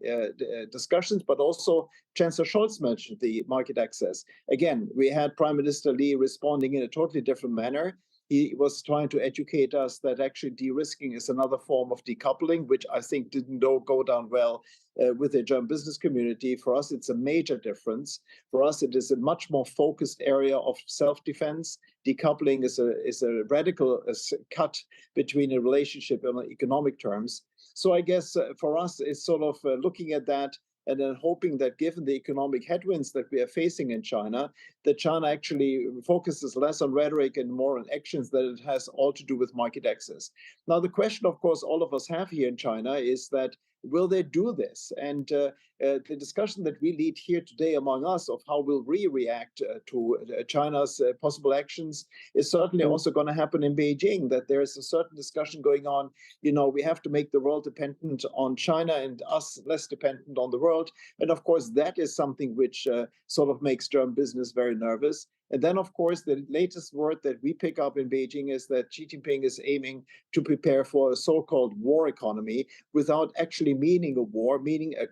discussions, but also Chancellor Scholz mentioned the market access. Again, we had Prime Minister Li responding in a totally different manner. He was trying to educate us that actually de-risking is another form of decoupling, which I think didn't go down well with the German business community. For us, it's a major difference. For us, it is a much more focused area of self-defense. Decoupling is a radical cut between a relationship on economic terms. So I guess for us, it's sort of looking at that and then hoping that given the economic headwinds that we are facing in China, that China actually focuses less on rhetoric and more on actions, that it has all to do with market access. Now, the question, of course, all of us have here in China is that, will they do this? And the discussion that we lead here today among us of how will we react to China's possible actions is certainly also going to happen in Beijing, that there is a certain discussion going on. You know, we have to make the world dependent on China and us less dependent on the world. And of course, that is something which sort of makes German business very nervous. And then, of course, the latest word that we pick up in Beijing is that Xi Jinping is aiming to prepare for a so-called war economy without actually meaning a war, meaning an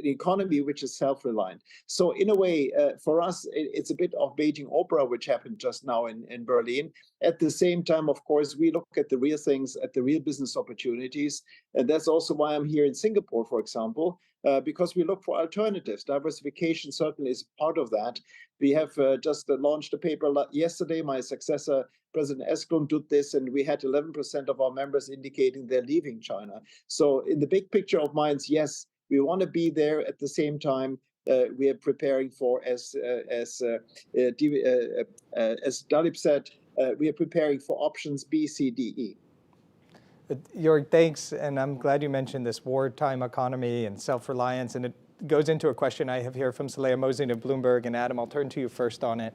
economy which is self-reliant. So in a way, for us, it's a bit of Beijing opera, which happened just now in Berlin. At the same time, of course, we look at the real things, at the real business opportunities. And that's also why I'm here in Singapore, for example, because we look for alternatives. Diversification certainly is part of that. We have just launched a paper yesterday. My successor, President Esklund, did this, and we had 11% of our members indicating they're leaving China. So in the big picture of minds, yes, we want to be there. At the same time, we are preparing for, as Daleep said, we are preparing for options B, C, D, E. Joerg, thanks, and I'm glad you mentioned this wartime economy and self-reliance, and it goes into a question I have here from Saleha Mosin of Bloomberg, and Adam, I'll turn to you first on it.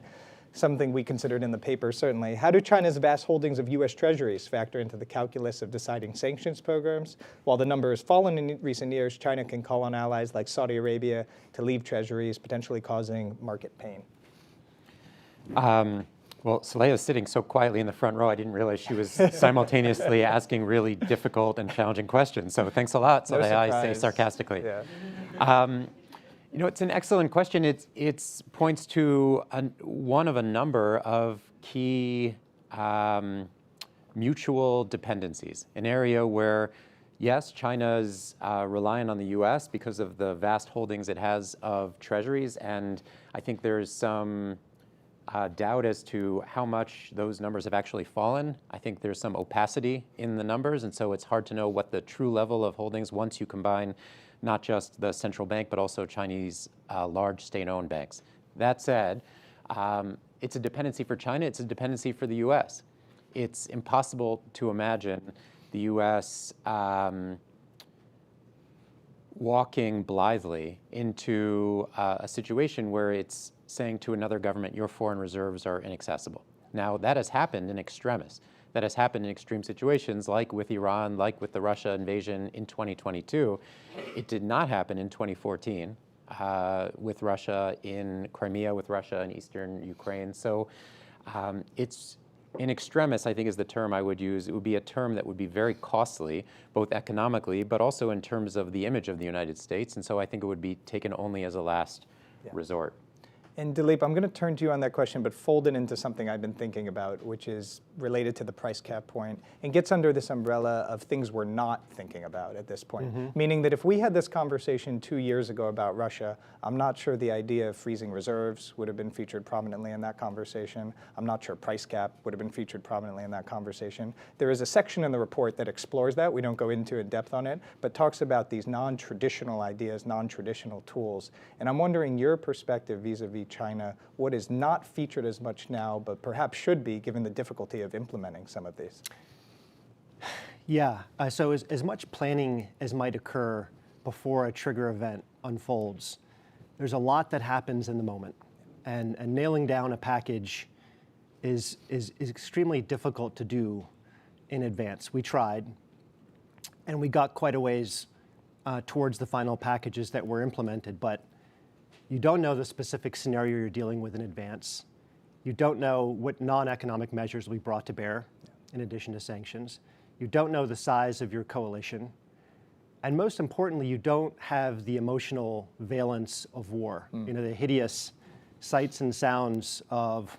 Something we considered in the paper, certainly. How do China's vast holdings of US treasuries factor into the calculus of deciding sanctions programs? While the number has fallen in recent years, China can call on allies like Saudi Arabia to leave treasuries, potentially causing market pain. Well, Saleha is sitting so quietly in the front row, I didn't realize she was simultaneously asking really difficult and challenging questions. So thanks a lot, Saleha, I say sarcastically. Yeah. You know, it's an excellent question. It points to one of a number of key mutual dependencies, an area where, yes, China's reliant on the US because of the vast holdings it has of treasuries, and I think there's some doubt as to how much those numbers have actually fallen. I think there's some opacity in the numbers, and so it's hard to know what the true level of holdings once you combine not just the central bank, but also Chinese large state-owned banks. That said, it's a dependency for China, it's a dependency for the US. It's impossible to imagine the US walking blithely into a situation where it's saying to another government, your foreign reserves are inaccessible. Now, that has happened in extremis. That has happened in extreme situations, like with Iran, like with the Russia invasion in 2022. It did not happen in 2014 with Russia in Crimea, with Russia in eastern Ukraine. So it's in extremis, I think, is the term I would use. It would be a term that would be very costly, both economically, but also in terms of the image of the United States. And so I think it would be taken only as a last resort. And Daleep, I'm going to turn to you on that question, but fold it into something I've been thinking about, which is related to the price cap point and gets under this umbrella of things we're not thinking about at this point. Meaning that if we had this conversation 2 years ago about Russia, I'm not sure the idea of freezing reserves would have been featured prominently in that conversation. I'm not sure price cap would have been featured prominently in that conversation. There is a section in the report that explores that. We don't go into in depth on it, but talks about these non-traditional ideas, non-traditional tools. And I'm wondering your perspective vis-a-vis China, what is not featured as much now, but perhaps should be given the difficulty of implementing some of these? Yeah, so as much planning as might occur before a trigger event unfolds, there's a lot that happens in the moment. And nailing down a package is extremely difficult to do in advance. We tried, and we got quite a ways towards the final packages that were implemented, but you don't know the specific scenario you're dealing with in advance. You don't know what non-economic measures will be brought to bear in addition to sanctions. You don't know the size of your coalition. And most importantly, you don't have the emotional valence of war. You know, the hideous sights and sounds of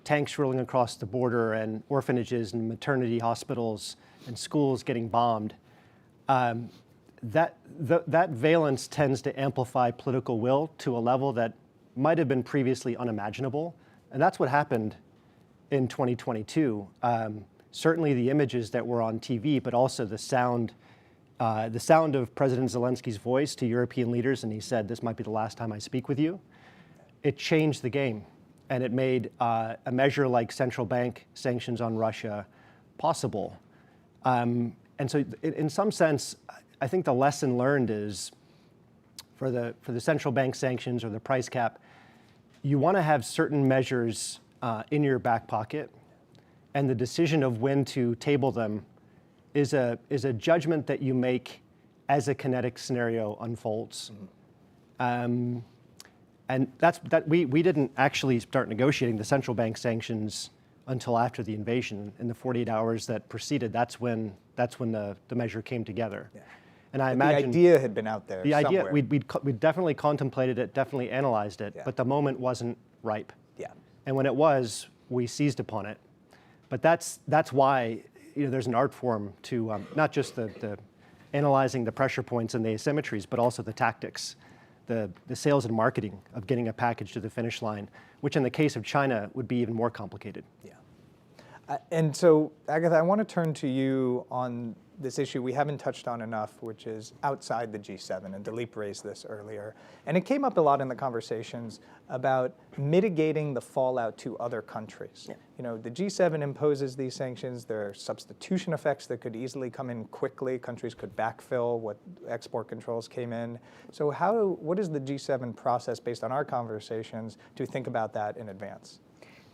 tanks rolling across the border and orphanages and maternity hospitals and schools getting bombed. That valence tends to amplify political will to a level that might have been previously unimaginable. And that's what happened in 2022. Certainly the images that were on TV, but also the sound of President Zelensky's voice to European leaders, and he said, "This might be the last time I speak with you." It changed the game, and it made a measure like central bank sanctions on Russia possible. And so in some sense, I think the lesson learned is for the central bank sanctions or the price cap, you want to have certain measures in your back pocket, and the decision of when to table them is a judgment that you make as a kinetic scenario unfolds. And we didn't actually start negotiating the central bank sanctions until after the invasion. In the 48 hours that preceded, that's when the measure came together. Yeah. And I imagine the idea had been out there. The idea, somewhere. we'd definitely contemplated it, definitely analyzed it, but the moment wasn't ripe. Yeah. And when it was, we seized upon it. But that's why there's an art form to not just the analyzing the pressure points and the asymmetries, but also the tactics, the sales and marketing of getting a package to the finish line, which in the case of China would be even more complicated. Yeah. And so, Agatha, I want to turn to you on this issue we haven't touched on enough, which is outside the G7, and Daleep raised this earlier. And it came up a lot in the conversations about mitigating the fallout to other countries. Yeah. You know, the G7 imposes these sanctions. There are substitution effects that could easily come in quickly. Countries could backfill what export controls came in. So what is the G7 process, based on our conversations, to think about that in advance?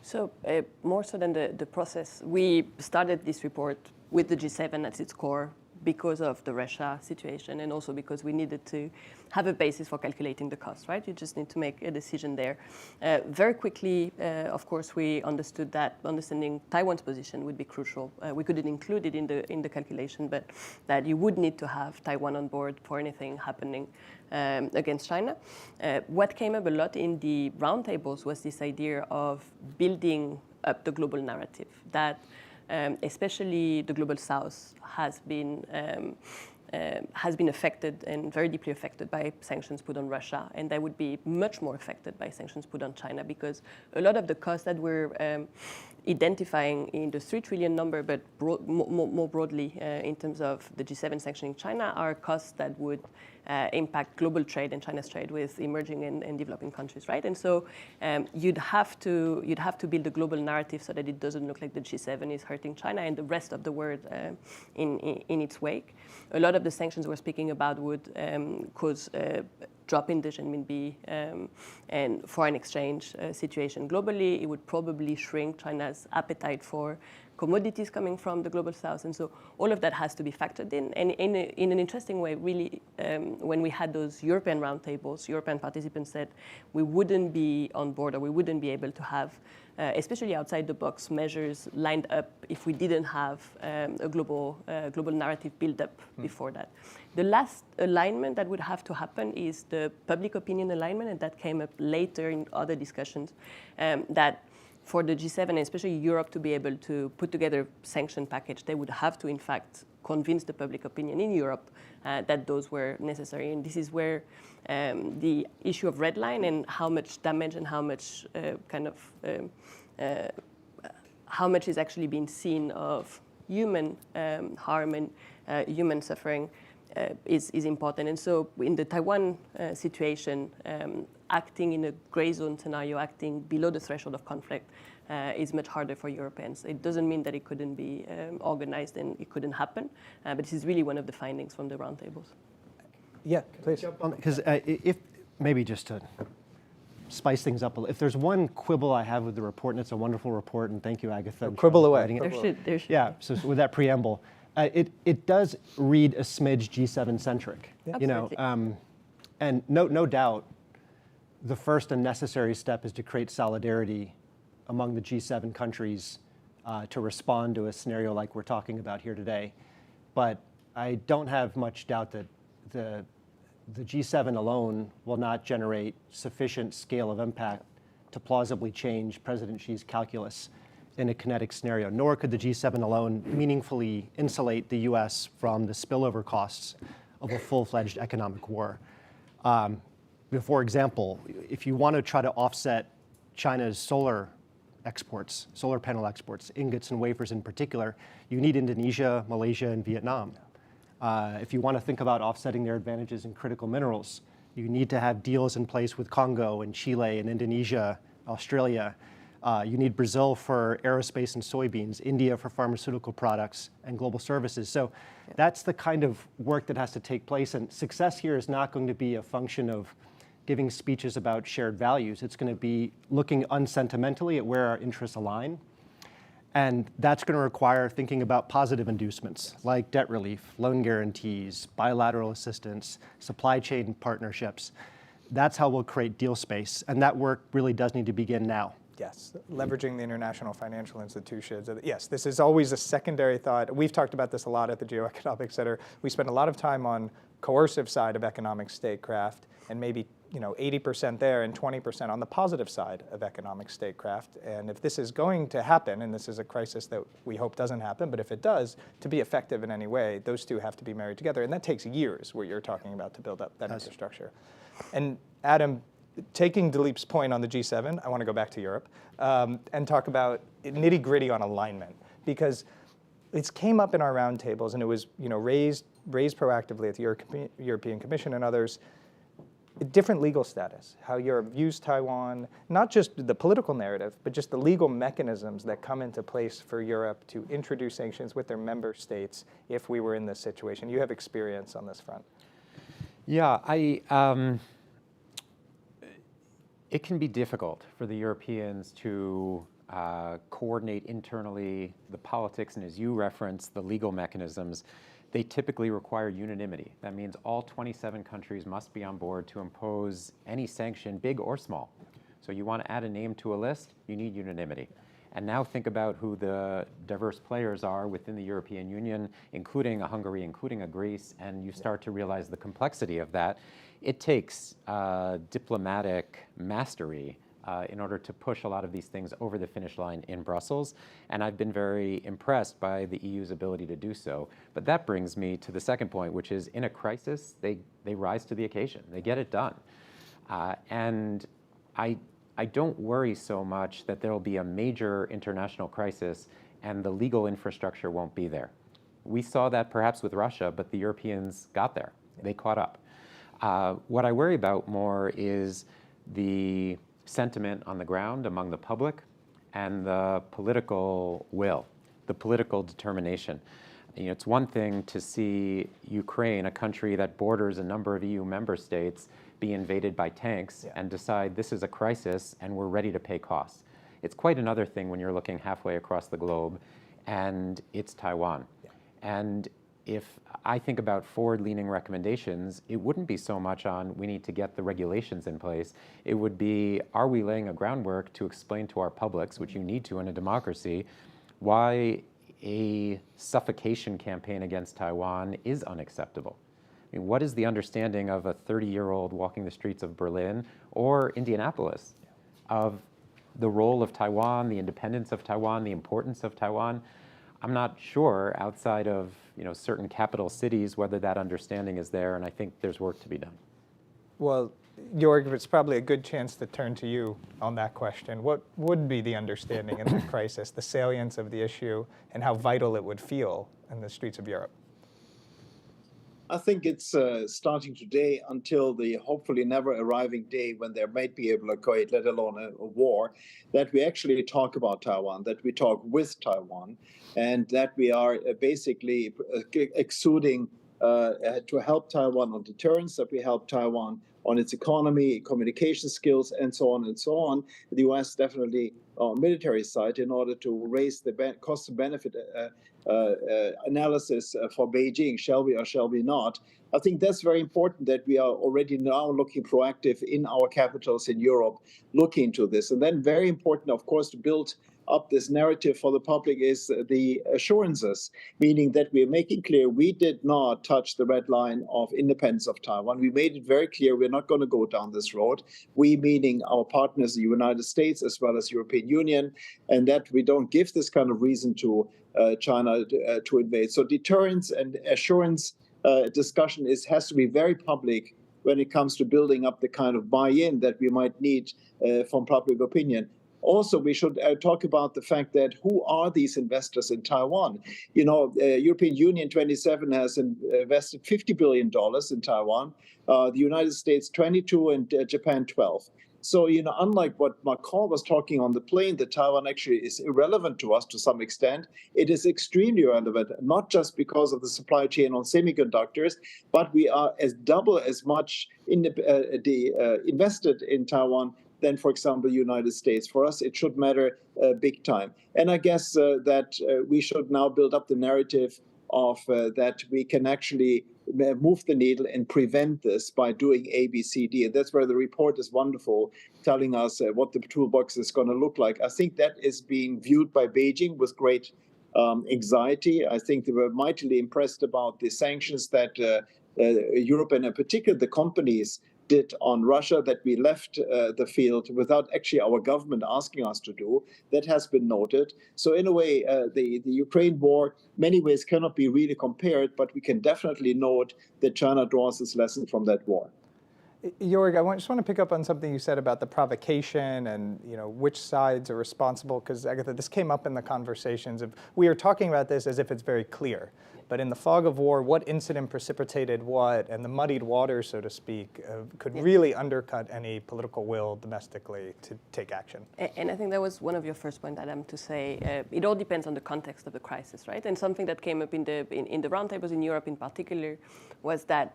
So more so than the process, we started this report with the G7 at its core because of the Russia situation, and also because we needed to have a basis for calculating the cost, right? You just need to make a decision there. Very quickly, of course, we understood that understanding Taiwan's position would be crucial. We couldn't include it in the calculation, but that you would need to have Taiwan on board for anything happening against China. What came up a lot in the roundtables was this idea of building up the global narrative, that especially the global south has been affected and very deeply affected by sanctions put on Russia, and they would be much more affected by sanctions put on China, because a lot of the costs that we're identifying in the 3 trillion number, but more broadly in terms of the G7 sanctioning China, are costs that would impact global trade and China's trade with emerging and developing countries, right? And so you'd have to build a global narrative so that it doesn't look like the G7 is hurting China and the rest of the world in its wake. A lot of the sanctions we're speaking about would cause drop in the renminbi and foreign exchange situation globally. It would probably shrink China's appetite for commodities coming from the global south. And so all of that has to be factored in. And in an interesting way, really, when we had those European roundtables, European participants said we wouldn't be on board, or we wouldn't be able to have, especially outside the box measures lined up if we didn't have a global narrative build up before that. The last alignment that would have to happen is the public opinion alignment, and that came up later in other discussions, that for the G7, especially Europe, to be able to put together a sanction package, they would have to, in fact, convince the public opinion in Europe that those were necessary. And this is where the issue of red line and how much damage and how much how much is actually being seen of human harm and human suffering is important. And so in the Taiwan situation, acting in a gray zone scenario, acting below the threshold of conflict is much harder for Europeans. It doesn't mean that it couldn't be organized and it couldn't happen, but this is really one of the findings from the roundtables. Yeah, please. Because if maybe just to spice things up a little, if there's one quibble I have with the report, and it's a wonderful report, and thank you, Agatha. Quibble away. There should. Yeah, so with that preamble, it does read a smidge G7 centric. Yeah. You know, and no doubt, the first and necessary step is to create solidarity among the G7 countries to respond to a scenario like we're talking about here today. But I don't have much doubt that the G7 alone will not generate sufficient scale of impact to plausibly change President Xi's calculus in a kinetic scenario, nor could the G7 alone meaningfully insulate the US from the spillover costs of a full-fledged economic war. For example, if you want to try to offset China's solar exports, solar panel exports, ingots and wafers in particular, you need Indonesia, Malaysia, and Vietnam. If you want to think about offsetting their advantages in critical minerals, you need to have deals in place with Congo and Chile and Indonesia, Australia. You need Brazil for aerospace and soybeans, India for pharmaceutical products and global services. So that's the kind of work that has to take place. And success here is not going to be a function of giving speeches about shared values. It's going to be looking unsentimentally at where our interests align. And that's going to require thinking about positive inducements like debt relief, loan guarantees, bilateral assistance, supply chain partnerships. That's how we'll create deal space. And that work really does need to begin now. Yes, leveraging the international financial institutions. Yes, this is always a secondary thought. We've talked about this a lot at the GeoEconomics Center. We spend a lot of time on coercive side of economic statecraft, and maybe 80% there and 20% on the positive side of economic statecraft. And if this is going to happen, and this is a crisis that we hope doesn't happen, but if it does, to be effective in any way, those two have to be married together. And that takes years, what you're talking about, to build up that infrastructure. And Adam, taking Daleep's point on the G7, I want to go back to Europe and talk about nitty-gritty on alignment, because it came up in our roundtables and it was raised proactively at the European Commission and others. Different legal status, how Europe views Taiwan, not just the political narrative, but just the legal mechanisms that come into place for Europe to introduce sanctions with their member states if we were in this situation. You have experience on this front. Yeah, it can be difficult for the Europeans to coordinate internally the politics, and as you referenced, the legal mechanisms. They typically require unanimity. That means all 27 countries must be on board to impose any sanction, big or small. So you want to add a name to a list, you need unanimity. And now think about who the diverse players are within the European Union, including a Hungary, including a Greece, and you start to realize the complexity of that. It takes diplomatic mastery in order to push a lot of these things over the finish line in Brussels. And I've been very impressed by the EU's ability to do so. But that brings me to the second point, which is in a crisis, they rise to the occasion. They get it done. And I don't worry so much that there will be a major international crisis and the legal infrastructure won't be there. We saw that perhaps with Russia, but the Europeans got there. They caught up. What I worry about more is the sentiment on the ground among the public and the political will, the political determination. It's one thing to see Ukraine, a country that borders a number of EU member states, be invaded by tanks and decide this is a crisis and we're ready to pay costs. It's quite another thing when you're looking halfway across the globe and it's Taiwan. And if I think about forward-leaning recommendations, it wouldn't be so much on we need to get the regulations in place. It would be, are we laying a groundwork to explain to our publics, which you need to in a democracy, why a suffocation campaign against Taiwan is unacceptable? I mean, what is the understanding of a 30-year-old walking the streets of Berlin or Indianapolis of the role of Taiwan, the independence of Taiwan, the importance of Taiwan? I'm not sure outside of certain capital cities whether that understanding is there, and I think there's work to be done. Well, Joerg, it's probably a good chance to turn to you on that question. What would be the understanding in the crisis, the salience of the issue, and how vital it would feel in the streets of Europe? I think it's starting today until the hopefully never arriving day when there might be a blockade, let alone a war, that we actually talk about Taiwan, that we talk with Taiwan, and that we are basically exuding to help Taiwan on deterrence, that we help Taiwan on its economy, communication skills, and so on and so on. The U.S. definitely on military side in order to raise the cost and benefit analysis for Beijing, shall we or shall we not? I think that's very important that we are already now looking proactive in our capitals in Europe, looking into this. And then very important, of course, to build up this narrative for the public is the assurances, meaning that we are making clear we did not touch the red line of independence of Taiwan. We made it very clear we're not going to go down this road. We, meaning our partners, the United States as well as European Union, and that we don't give this kind of reason to China to invade. So deterrence and assurance discussion has to be very public when it comes to building up the kind of buy-in that we might need from public opinion. Also, we should talk about the fact that who are these investors in Taiwan? European Union 27 has invested $50 billion in Taiwan, the United States 22, and Japan 12. So, unlike what Macron was talking on the plane, that Taiwan actually is irrelevant to us to some extent, it is extremely relevant, not just because of the supply chain on semiconductors, but we are double as much invested in Taiwan than, for example, the United States. For us, it should matter big time. And I guess that we should now build up the narrative of that we can actually move the needle and prevent this by doing A, B, C, D. And that's where the report is wonderful, telling us what the toolbox is going to look like. I think that is being viewed by Beijing with great anxiety. I think they were mightily impressed about the sanctions that Europe, and in particular the companies, did on Russia, that we left the field without actually our government asking us to do. That has been noted. So in a way, the Ukraine war, many ways cannot be really compared, but we can definitely note that China draws its lesson from that war. Joerg, I just want to pick up on something you said about the provocation and which sides are responsible, because Agatha, this came up in the conversations. We are talking about this as if it's very clear. But in the fog of war, what incident precipitated what, and the muddied waters, so to speak, could really undercut any political will domestically to take action. And I think that was one of your first points, Adam, to say it all depends on the context of the crisis, right? And something that came up in the roundtables in Europe in particular was that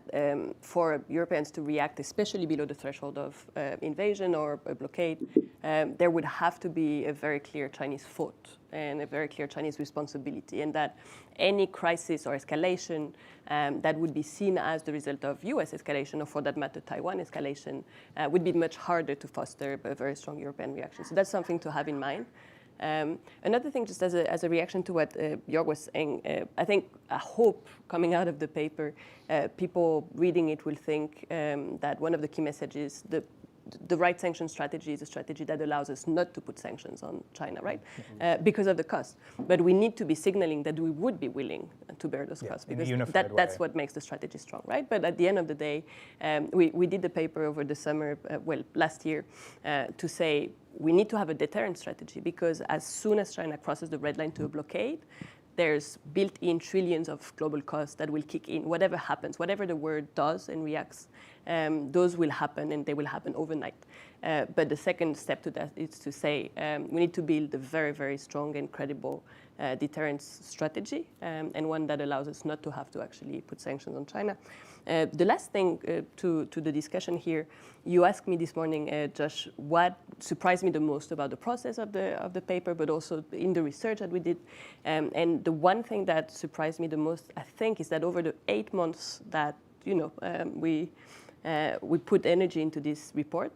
for Europeans to react, especially below the threshold of invasion or a blockade, there would have to be a very clear Chinese foot and a very clear Chinese responsibility, and that any crisis or escalation that would be seen as the result of US escalation, or for that matter Taiwan escalation, would be much harder to foster a very strong European reaction. So that's something to have in mind. Another thing, just as a reaction to what Joerg was saying, I hope coming out of the paper, people reading it will think that one of the key messages, the right sanction strategy is a strategy that allows us not to put sanctions on China, right? Because of the cost. But we need to be signaling that we would be willing to bear those costs, because that's what makes the strategy strong, right? But at the end of the day, we did the paper over the summer, last year, to say we need to have a deterrent strategy, because as soon as China crosses the red line to a blockade, there's built-in trillions of global costs that will kick in. Whatever happens, whatever the world does and reacts, those will happen, and they will happen overnight. But the second step to that is to say we need to build a very, very strong and credible deterrence strategy, and one that allows us not to have to actually put sanctions on China. The last thing to the discussion here, you asked me this morning, Josh, what surprised me the most about the process of the paper, but also in the research that we did. And the one thing that surprised me the most, I think, is that over the 8 months that we put energy into this report,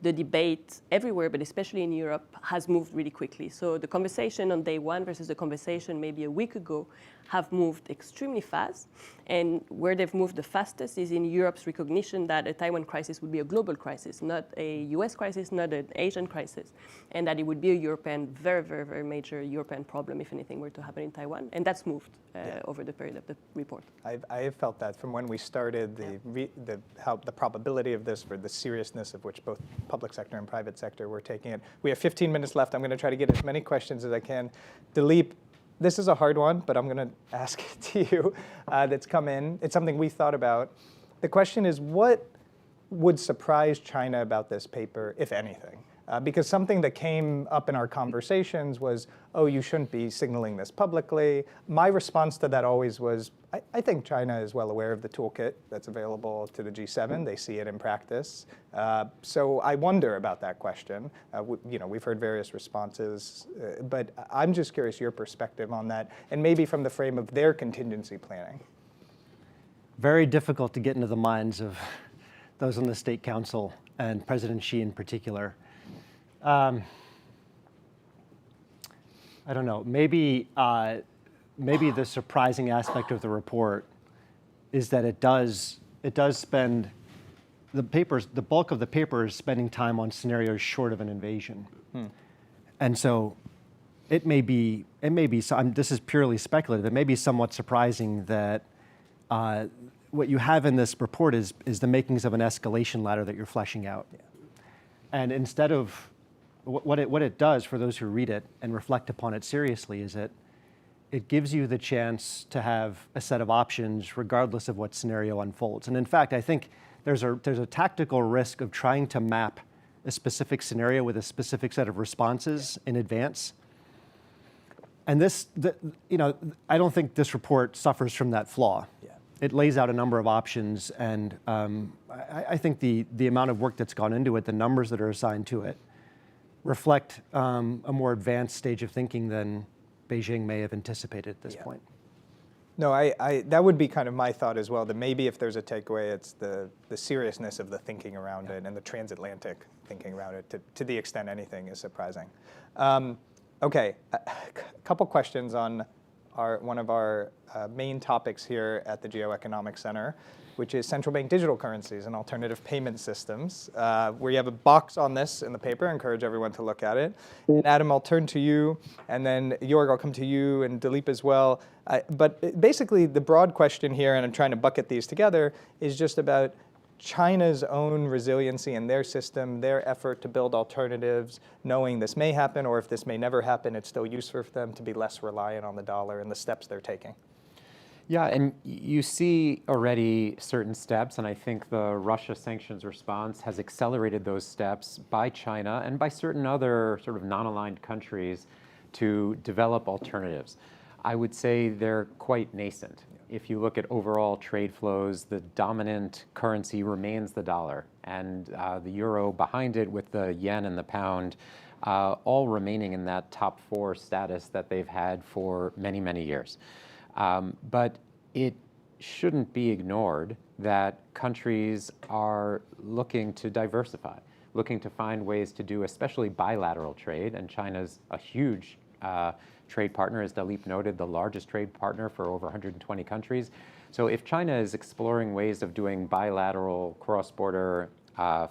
the debate everywhere, but especially in Europe, has moved really quickly. So the conversation on day one versus the conversation maybe a week ago have moved extremely fast. And where they've moved the fastest is in Europe's recognition that a Taiwan crisis would be a global crisis, not a US crisis, not an Asian crisis, and that it would be a European, very, very, very major European problem if anything were to happen in Taiwan. And that's moved over the period of the report. I have felt that from when we started, the probability of this, for the seriousness of which both public sector and private sector were taking it. We have 15 minutes left. I'm going to try to get as many questions as I can. Daleep, this is a hard one, but I'm going to ask it to you. That's come in. It's something we thought about. The question is, what would surprise China about this paper, if anything? Because something that came up in our conversations was, oh, you shouldn't be signaling this publicly. My response to that always was, I think China is well aware of the toolkit that's available to the G7. They see it in practice. So I wonder about that question. We've heard various responses, but I'm just curious your perspective on that, and maybe from the frame of their contingency planning. Very difficult to get into the minds of those on the State Council, and President Xi in particular. I don't know. Maybe the surprising aspect of the report is that it does spend the bulk of the paper is spending time on scenarios short of an invasion, and so it may be this is purely speculative. It may be somewhat surprising that what you have in this report is the makings of an escalation ladder that you're fleshing out, and instead of what it does for those who read it and reflect upon it seriously is it gives you the chance to have a set of options regardless of what scenario unfolds. And in fact, I think there's a tactical risk of trying to map a specific scenario with a specific set of responses in advance. And I don't think this report suffers from that flaw. Yeah. It lays out a number of options, and I think the amount of work that's gone into it, the numbers that are assigned to it, reflect a more advanced stage of thinking than Beijing may have anticipated at this point. No, that would be kind of my thought as well, that maybe if there's a takeaway, it's the seriousness of the thinking around it and the transatlantic thinking around it, to the extent anything is surprising. Okay, a couple questions on one of our main topics here at the GeoEconomics Center, which is central bank digital currencies and alternative payment systems. We have a box on this in the paper. I encourage everyone to look at it. And Adam, I'll turn to you, and then Joerg, I'll come to you, and Daleep as well. But basically, the broad question here, and I'm trying to bucket these together, is just about China's own resiliency in their system, their effort to build alternatives, knowing this may happen, or if this may never happen, it's still useful for them to be less reliant on the dollar, and the steps they're taking. Yeah, and you see already certain steps, and I think the Russia sanctions response has accelerated those steps by China and by certain other sort of non-aligned countries to develop alternatives. I would say they're quite nascent. If you look at overall trade flows, the dominant currency remains the dollar, and the euro behind it with the yen and the pound, all remaining in that top 4 status that they've had for many, many years. But it shouldn't be ignored that countries are looking to diversify, looking to find ways to do especially bilateral trade, and China's a huge trade partner, as Daleep noted, the largest trade partner for over 120 countries. So if China is exploring ways of doing bilateral cross-border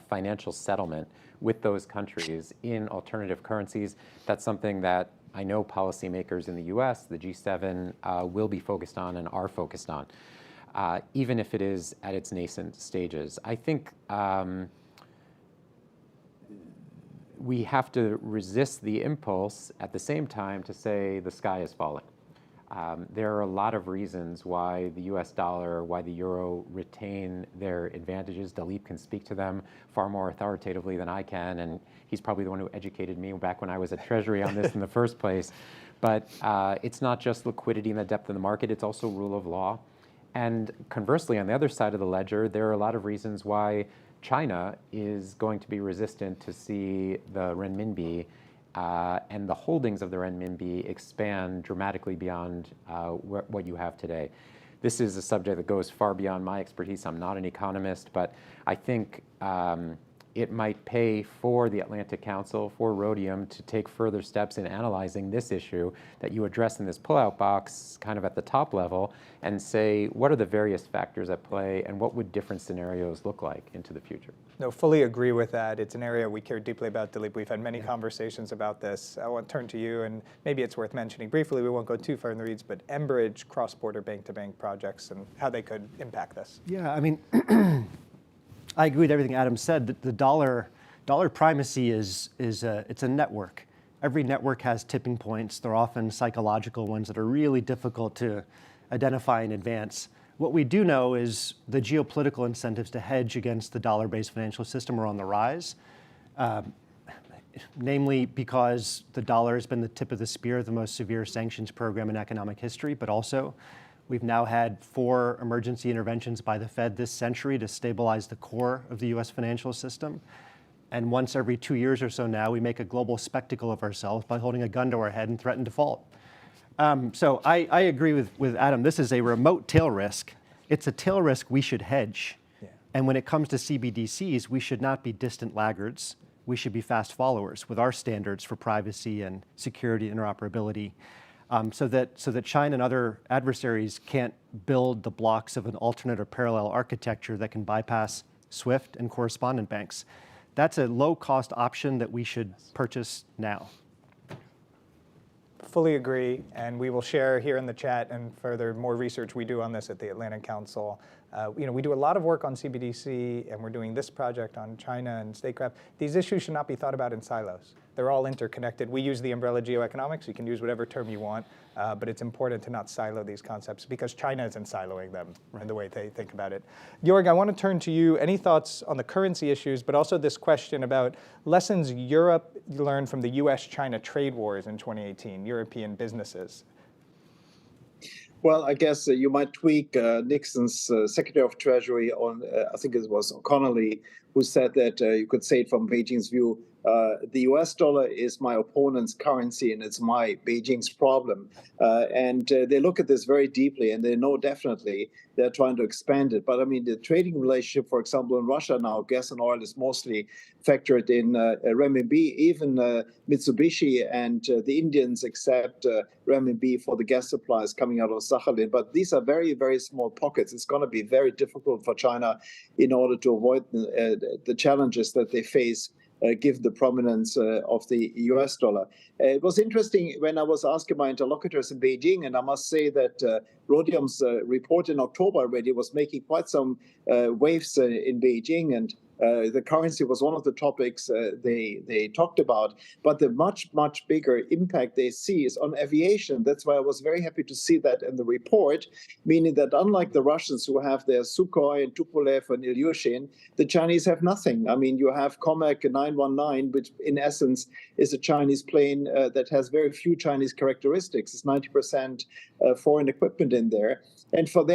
financial settlement with those countries in alternative currencies, that's something that I know policymakers in the US, the G7, will be focused on and are focused on, even if it is at its nascent stages. I think we have to resist the impulse at the same time to say the sky is falling. There are a lot of reasons why the US dollar, why the euro retain their advantages. Daleep can speak to them far more authoritatively than I can, and he's probably the one who educated me back when I was at Treasury on this in the first place. But it's not just liquidity and the depth of the market, it's also rule of law. And conversely, on the other side of the ledger, there are a lot of reasons why China is going to be resistant to see the renminbi and the holdings of the renminbi expand dramatically beyond what you have today. This is a subject that goes far beyond my expertise. I'm not an economist, but I think it might pay for the Atlantic Council, for Rhodium, to take further steps in analyzing this issue that you address in this pullout box kind of at the top level and say, what are the various factors at play and what would different scenarios look like into the future? No, fully agree with that. It's an area we care deeply about, Daleep. We've had many conversations about this. I want to turn to you, and maybe it's worth mentioning briefly. We won't go too far in the weeds, but Enbridge cross-border bank-to-bank projects and how they could impact this. Yeah, I mean, I agree with everything Adam said. The dollar primacy it's a network. Every network has tipping points. They're often psychological ones that are really difficult to identify in advance. What we do know is the geopolitical incentives to hedge against the dollar-based financial system are on the rise, namely because the dollar has been the tip of the spear of the most severe sanctions program in economic history, but also we've now had 4 emergency interventions by the Fed this century to stabilize the core of the US financial system. And once every 2 years or so now, we make a global spectacle of ourselves by holding a gun to our head and threaten default. So I agree with Adam. This is a remote tail risk. It's a tail risk we should hedge. Yeah. And when it comes to CBDCs, we should not be distant laggards. We should be fast followers with our standards for privacy and security and interoperability. So that China and other adversaries can't build the blocks of an alternate or parallel architecture that can bypass SWIFT and correspondent banks. That's a low-cost option that we should purchase now. Fully agree, and we will share here in the chat and further more research we do on this at the Atlantic Council. We do a lot of work on CBDC, and we're doing this project on China and statecraft. These issues should not be thought about in silos. They're all interconnected. We use the umbrella GeoEconomics. You can use whatever term you want, but it's important to not silo these concepts because China isn't siloing them in the way they think about it. Joerg, I want to turn to you. Any thoughts on the currency issues, but also this question about lessons Europe learned from the US-China trade wars in 2018, European businesses? Well, I guess you might tweak Nixon's Secretary of Treasury on, I think it was O'Connelly, who said that you could say it from Beijing's view, the US dollar is my opponent's currency and it's my Beijing's problem. And they look at this very deeply and they know definitely they're trying to expand it. But I mean, the trading relationship, for example, in Russia now, gas and oil is mostly factored in renminbi. Even Mitsubishi and the Indians accept renminbi for the gas supplies coming out of Sakhalin. But these are very, very small pockets. It's going to be very difficult for China in order to avoid the challenges that they face given the prominence of the US dollar. It was interesting when I was asking my interlocutors in Beijing, and I must say that Rhodium's report in October already was making quite some waves in Beijing, and the currency was one of the topics they talked about. But the much, much bigger impact they see is on aviation. That's why I was very happy to see that in the report, meaning that unlike the Russians who have their Sukhoi and Tupolev and Ilyushin, the Chinese have nothing. I mean, you have Comac 919, which in essence is a Chinese plane that has very few Chinese characteristics. It's 90% foreign equipment in there. And from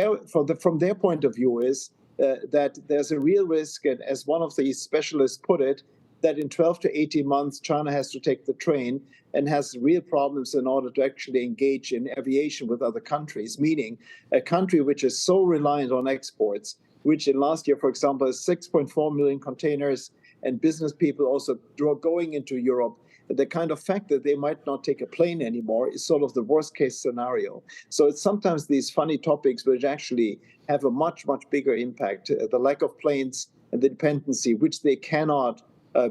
their point of view is that there's a real risk, and as one of these specialists put it, that in 12 to 18 months, China has to take the train and has real problems in order to actually engage in aviation with other countries, meaning a country which is so reliant on exports, which in last year, for example, is 6.4 million containers and business people also going into Europe. The kind of fact that they might not take a plane anymore is sort of the worst case scenario. So it's sometimes these funny topics which actually have a much, much bigger impact. The lack of planes and the dependency, which they cannot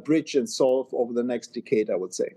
bridge and solve over the next decade, I would say.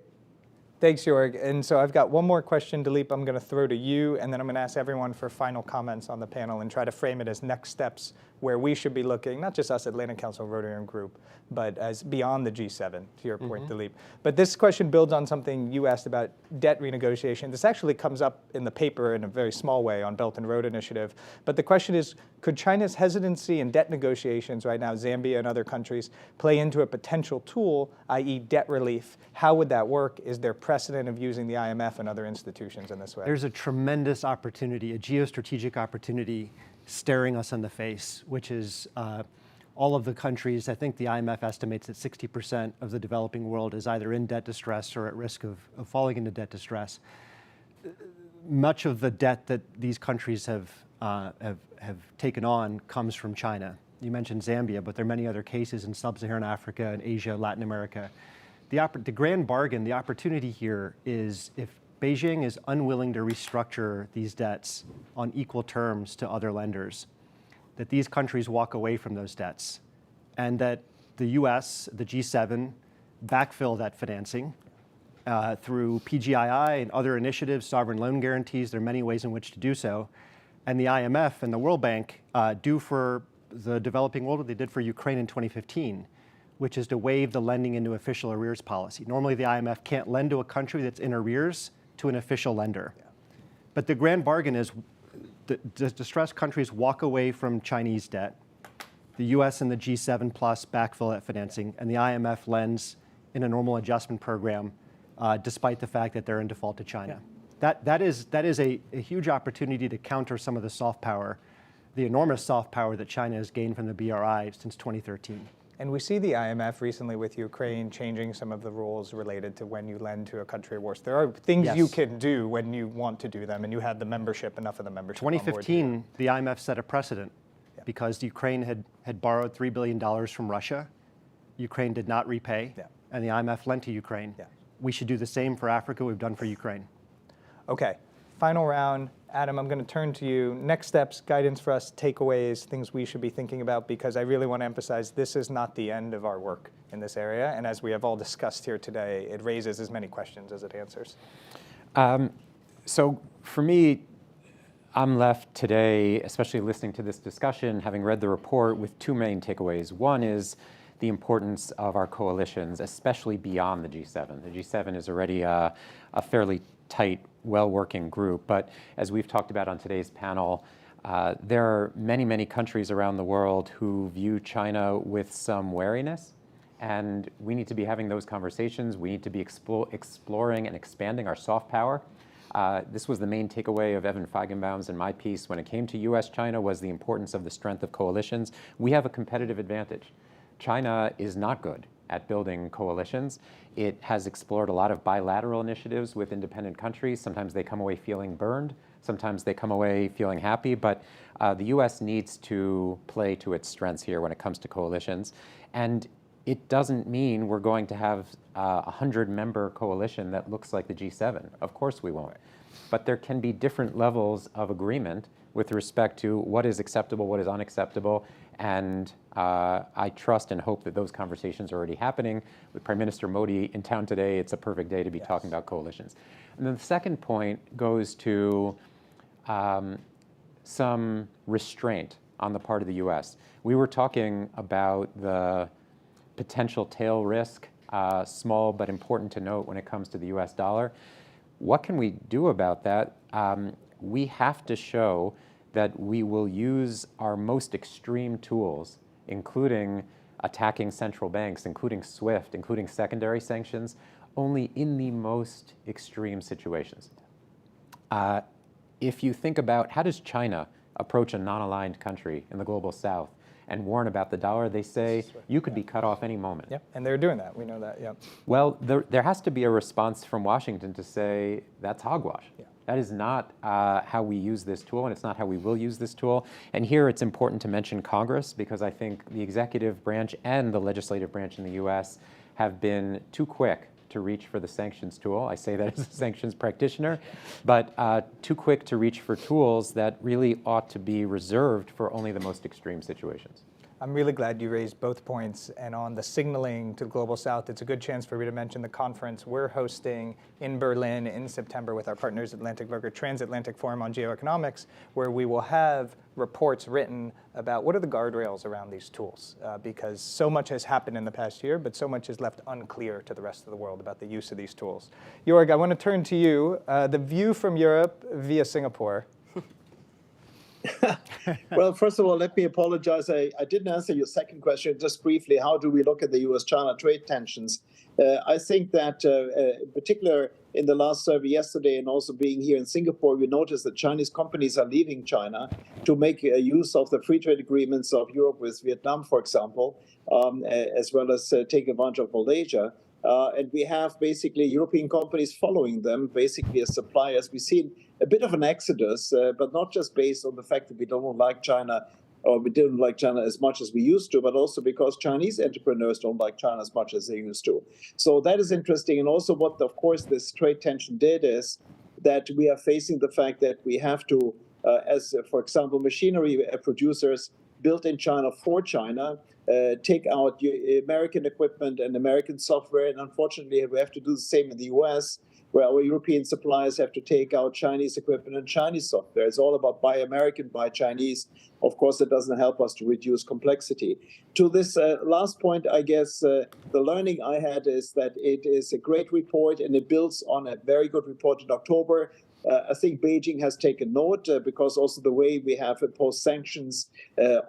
Thanks, Joerg. And so I've got one more question, Daleep, I'm going to throw to you, and then I'm going to ask everyone for final comments on the panel and try to frame it as next steps where we should be looking, not just us, Atlantic Council Rhodium Group, but as beyond the G7, to your point, Daleep. But this question builds on something you asked about debt renegotiation. This actually comes up in the paper in a very small way on Belt and Road Initiative. But the question is, could China's hesitancy in debt negotiations right now, Zambia and other countries, play into a potential tool, i.e. debt relief? How would that work? Is there precedent of using the IMF and other institutions in this way? There's a tremendous opportunity, a geostrategic opportunity staring us in the face, which is all of the countries. I think the IMF estimates that 60% of the developing world is either in debt distress or at risk of falling into debt distress. Much of the debt that these countries have taken on comes from China. You mentioned Zambia, but there are many other cases in sub-Saharan Africa and Asia, Latin America. The grand bargain, the opportunity here is if Beijing is unwilling to restructure these debts on equal terms to other lenders, that these countries walk away from those debts, and that the US, the G7, backfill that financing through PGII and other initiatives, sovereign loan guarantees. There are many ways in which to do so. And the IMF and the World Bank do for the developing world what they did for Ukraine in 2015, which is to waive the lending into official arrears policy. Normally, the IMF can't lend to a country that's in arrears to an official lender. Yeah. But the grand bargain is the distressed countries walk away from Chinese debt. The US and the G7 plus backfill that financing, and the IMF lends in a normal adjustment program despite the fact that they're in default to China. Yeah. That is a huge opportunity to counter some of the soft power, the enormous soft power that China has gained from the BRI since 2013. And we see the IMF recently with Ukraine changing some of the rules related to when you lend to a country of war. There are things you can do when you want to do them, and you have the membership, enough of the membership. 2015, the IMF set a precedent because Ukraine had borrowed $3 billion from Russia. Ukraine did not repay, and the IMF lent to Ukraine. Yeah. We should do the same for Africa we've done for Ukraine. Okay, final round. Adam, I'm going to turn to you. Next steps, guidance for us, takeaways, things we should be thinking about, because I really want to emphasize this is not the end of our work in this area. And as we have all discussed here today, it raises as many questions as it answers. So for me, I'm left today, especially listening to this discussion, having read the report, with two main takeaways. One is the importance of our coalitions, especially beyond the G7. The G7 is already a fairly tight, well-working group. But as we've talked about on today's panel, there are many, many countries around the world who view China with some wariness. And we need to be having those conversations. We need to be exploring and expanding our soft power. This was the main takeaway of Evan Feigenbaum's and my piece when it came to US-China, was the importance of the strength of coalitions. We have a competitive advantage. China is not good at building coalitions. It has explored a lot of bilateral initiatives with independent countries. Sometimes they come away feeling burned. Sometimes they come away feeling happy. But the US needs to play to its strengths here when it comes to coalitions. And it doesn't mean we're going to have a 100-member coalition that looks like the G7. Of course we won't. But there can be different levels of agreement with respect to what is acceptable, what is unacceptable. And I trust and hope that those conversations are already happening. With Prime Minister Modi in town today, it's a perfect day to be talking about coalitions. And then the second point goes to some restraint on the part of the US. We were talking about the potential tail risk, small but important to note when it comes to the US dollar. What can we do about that? We have to show that we will use our most extreme tools, including attacking central banks, including SWIFT, including secondary sanctions, only in the most extreme situations. If you think about how does China approach a non-aligned country in the global south and warn about the dollar, they say you could be cut off any moment. Yep, and they're doing that, we know that, yep. Well, there has to be a response from Washington to say that's hogwash. Yeah. That is not how we use this tool, and it's not how we will use this tool. And here it's important to mention Congress, because I think the executive branch and the legislative branch in the US have been too quick to reach for the sanctions tool. I say that as a sanctions practitioner, but too quick to reach for tools that really ought to be reserved for only the most extreme situations. I'm really glad you raised both points. And on the signaling to the Global South, it's a good chance for me to mention the conference we're hosting in Berlin in September with our partners at Atlantic Burger Transatlantic Forum on Geoeconomics, where we will have reports written about what are the guardrails around these tools, because so much has happened in the past year, but so much is left unclear to the rest of the world about the use of these tools. Joerg, I want to turn to you. The view from Europe via Singapore Well, first of all, let me apologize. I didn't answer your second question. Just briefly, how do we look at the US-China trade tensions? I think that in particular in the last survey yesterday and also being here in Singapore, we noticed that Chinese companies are leaving China to make use of the free trade agreements of Europe with Vietnam, for example, as well as take advantage of Malaysia. And we have basically European companies following them, basically as suppliers. We've seen a bit of an exodus, but not just based on the fact that we don't like China or we didn't like China as much as we used to, but also because Chinese entrepreneurs don't like China as much as they used to. So that is interesting. And also what, of course, this trade tension did is that we are facing the fact that we have to, as, for example, machinery producers built in China for China, take out American equipment and American software. And unfortunately, we have to do the same in the US, where our European suppliers have to take out Chinese equipment and Chinese software. It's all about buy American, buy Chinese. Of course, it doesn't help us to reduce complexity. To this last point, I guess the learning I had is that it is a great report and it builds on a very good report in October. I think Beijing has taken note because also the way we have imposed sanctions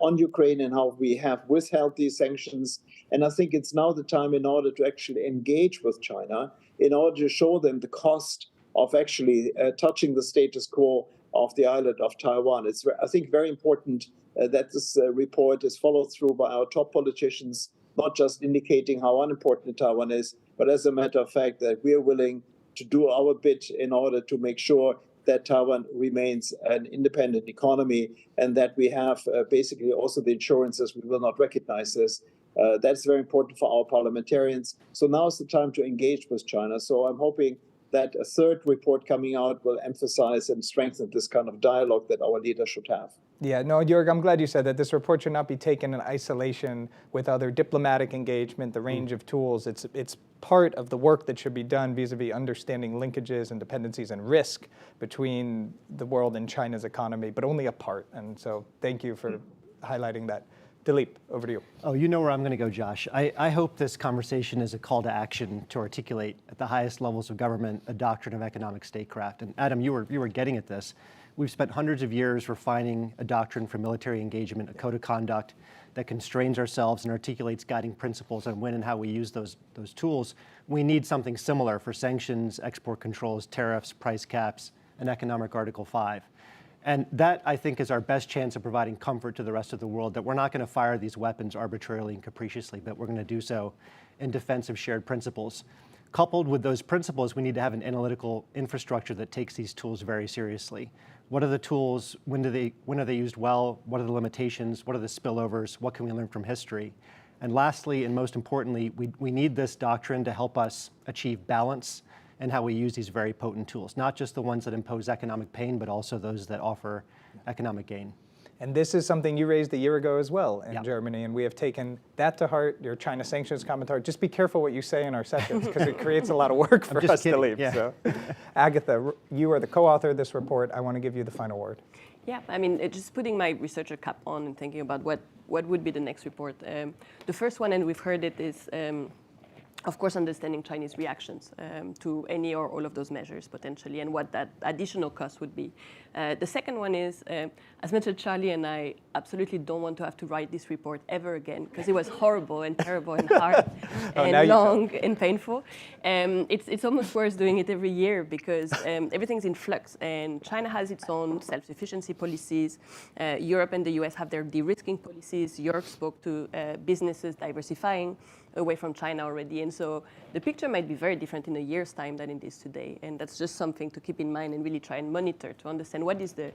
on Ukraine and how we have withheld these sanctions. And I think it's now the time in order to actually engage with China, in order to show them the cost of actually touching the status quo of the island of Taiwan. It's, I think, very important that this report is followed through by our top politicians, not just indicating how unimportant Taiwan is, but as a matter of fact that we are willing to do our bit in order to make sure that Taiwan remains an independent economy and that we have basically also the assurances we will not recognize this. That's very important for our parliamentarians. So now is the time to engage with China. So I'm hoping that a third report coming out will emphasize and strengthen this kind of dialogue that our leaders should have. Yeah, no, Joerg, I'm glad you said that. This report should not be taken in isolation with other diplomatic engagement, the range of tools. It's part of the work that should be done vis-a-vis understanding linkages and dependencies and risk between the world and China's economy, but only a part. And so thank you for highlighting that. Daleep, over to you. Oh, you know where I'm going to go, Josh. I hope this conversation is a call to action to articulate at the highest levels of government a doctrine of economic statecraft. And Adam, you were getting at this. We've spent hundreds of years refining a doctrine for military engagement, a code of conduct that constrains ourselves and articulates guiding principles on when and how we use those tools. We need something similar for sanctions, export controls, tariffs, price caps, and economic Article 5. And that, I think, is our best chance of providing comfort to the rest of the world, that we're not going to fire these weapons arbitrarily and capriciously, but we're going to do so in defense of shared principles. Coupled with those principles, we need to have an analytical infrastructure that takes these tools very seriously. What are the tools? When are they used well? What are the limitations? What are the spillovers? What can we learn from history? And lastly, and most importantly, we need this doctrine to help us achieve balance in how we use these very potent tools, not just the ones that impose economic pain, but also those that offer economic gain. And this is something you raised a year ago as well in Yep. Germany, and we have taken that to heart, your China sanctions commentary. Just be careful what you say in our sessions, because it creates a lot of work for us to leave. Yeah. So, Agatha, you are the co-author of this report. I want to give you the final word. Yeah, I mean, just putting my researcher cap on and thinking about what would be the next report. The first one, and we've heard it, is of course, understanding Chinese reactions to any or all of those measures potentially, and what that additional cost would be. The second one is, as much as Charlie and I absolutely don't want to have to write this report ever again, because it was horrible and terrible and hard and long and painful. It's almost worse doing it every year, because everything's in flux, and China has its own self-sufficiency policies. Europe and the US have their de-risking policies. Europe spoke to businesses diversifying away from China already. And so the picture might be very different in a year's time than it is today. And that's just something to keep in mind and really try and monitor to understand what is the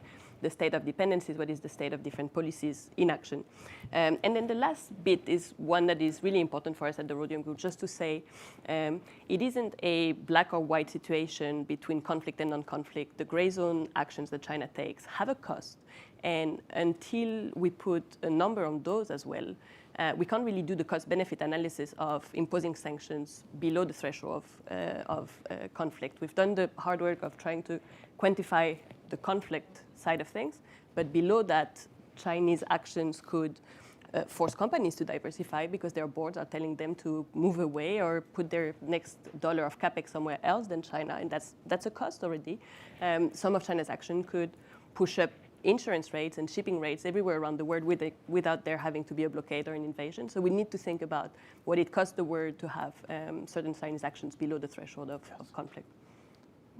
state of dependencies, what is the state of different policies in action. And then the last bit is one that is really important for us at the Rhodium Group, just to say it isn't a black or white situation between conflict and non-conflict. The gray zone actions that China takes have a cost. And until we put a number on those as well, we can't really do the cost-benefit analysis of imposing sanctions below the threshold of conflict. We've done the hard work of trying to quantify the conflict side of things, but below that, Chinese actions could force companies to diversify because their boards are telling them to move away or put their next dollar of capex somewhere else than China, and that's a cost already. Some of China's action could push up insurance rates and shipping rates everywhere around the world without there having to be a blockade or an invasion. So we need to think about what it costs the world to have certain Chinese actions below the threshold of conflict.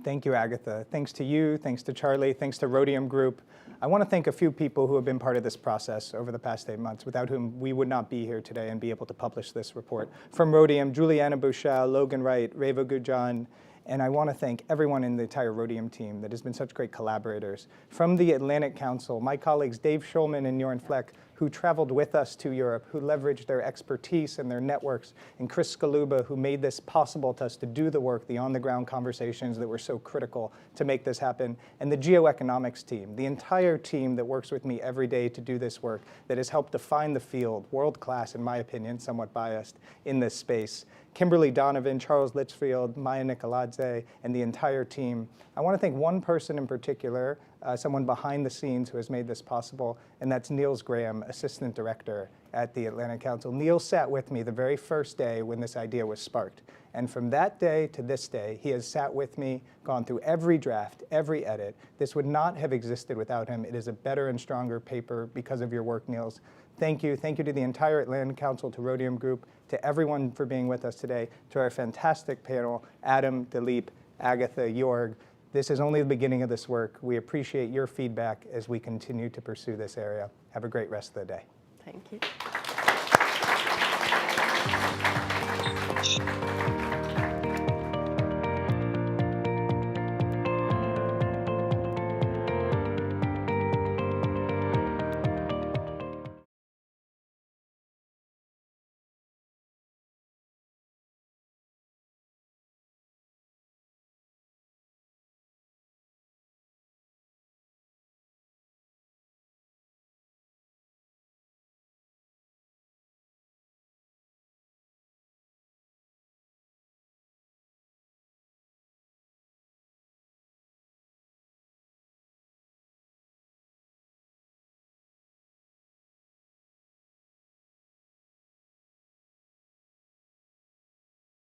Thank you, Agatha. Thanks to you, thanks to Charlie, thanks to Rhodium Group. I want to thank a few people who have been part of this process over the past 8 months, without whom we would not be here today and be able to publish this report. From Rhodium, Juliana Bouchel, Logan Wright, Reva Gujan, and I want to thank everyone in the entire Rhodium team that has been such great collaborators. From the Atlantic Council, my colleagues Dave Schulman and Jorn Fleck, who traveled with us to Europe, who leveraged their expertise and their networks, and Chris Skaluba, who made this possible to us to do the work, the on-the-ground conversations that were so critical to make this happen, and the GeoEconomics team, the entire team that works with me every day to do this work, that has helped define the field, world-class, in my opinion, somewhat biased, in this space. Kimberly Donovan, Charles Litchfield, Maya Nicoladze, and the entire team. I want to thank one person in particular, someone behind the scenes who has made this possible, and that's Niels Graham, Assistant Director at the Atlantic Council. Niels sat with me the very first day when this idea was sparked. And from that day to this day, he has sat with me, gone through every draft, every edit. This would not have existed without him. It is a better and stronger paper because of your work, Niels. Thank you. Thank you to the entire Atlantic Council, to Rhodium Group, to everyone for being with us today, to our fantastic panel, Adam, Daleep, Agatha, Joerg. This is only the beginning of this work. We appreciate your feedback as we continue to pursue this area. Have a great rest of the day. Thank you.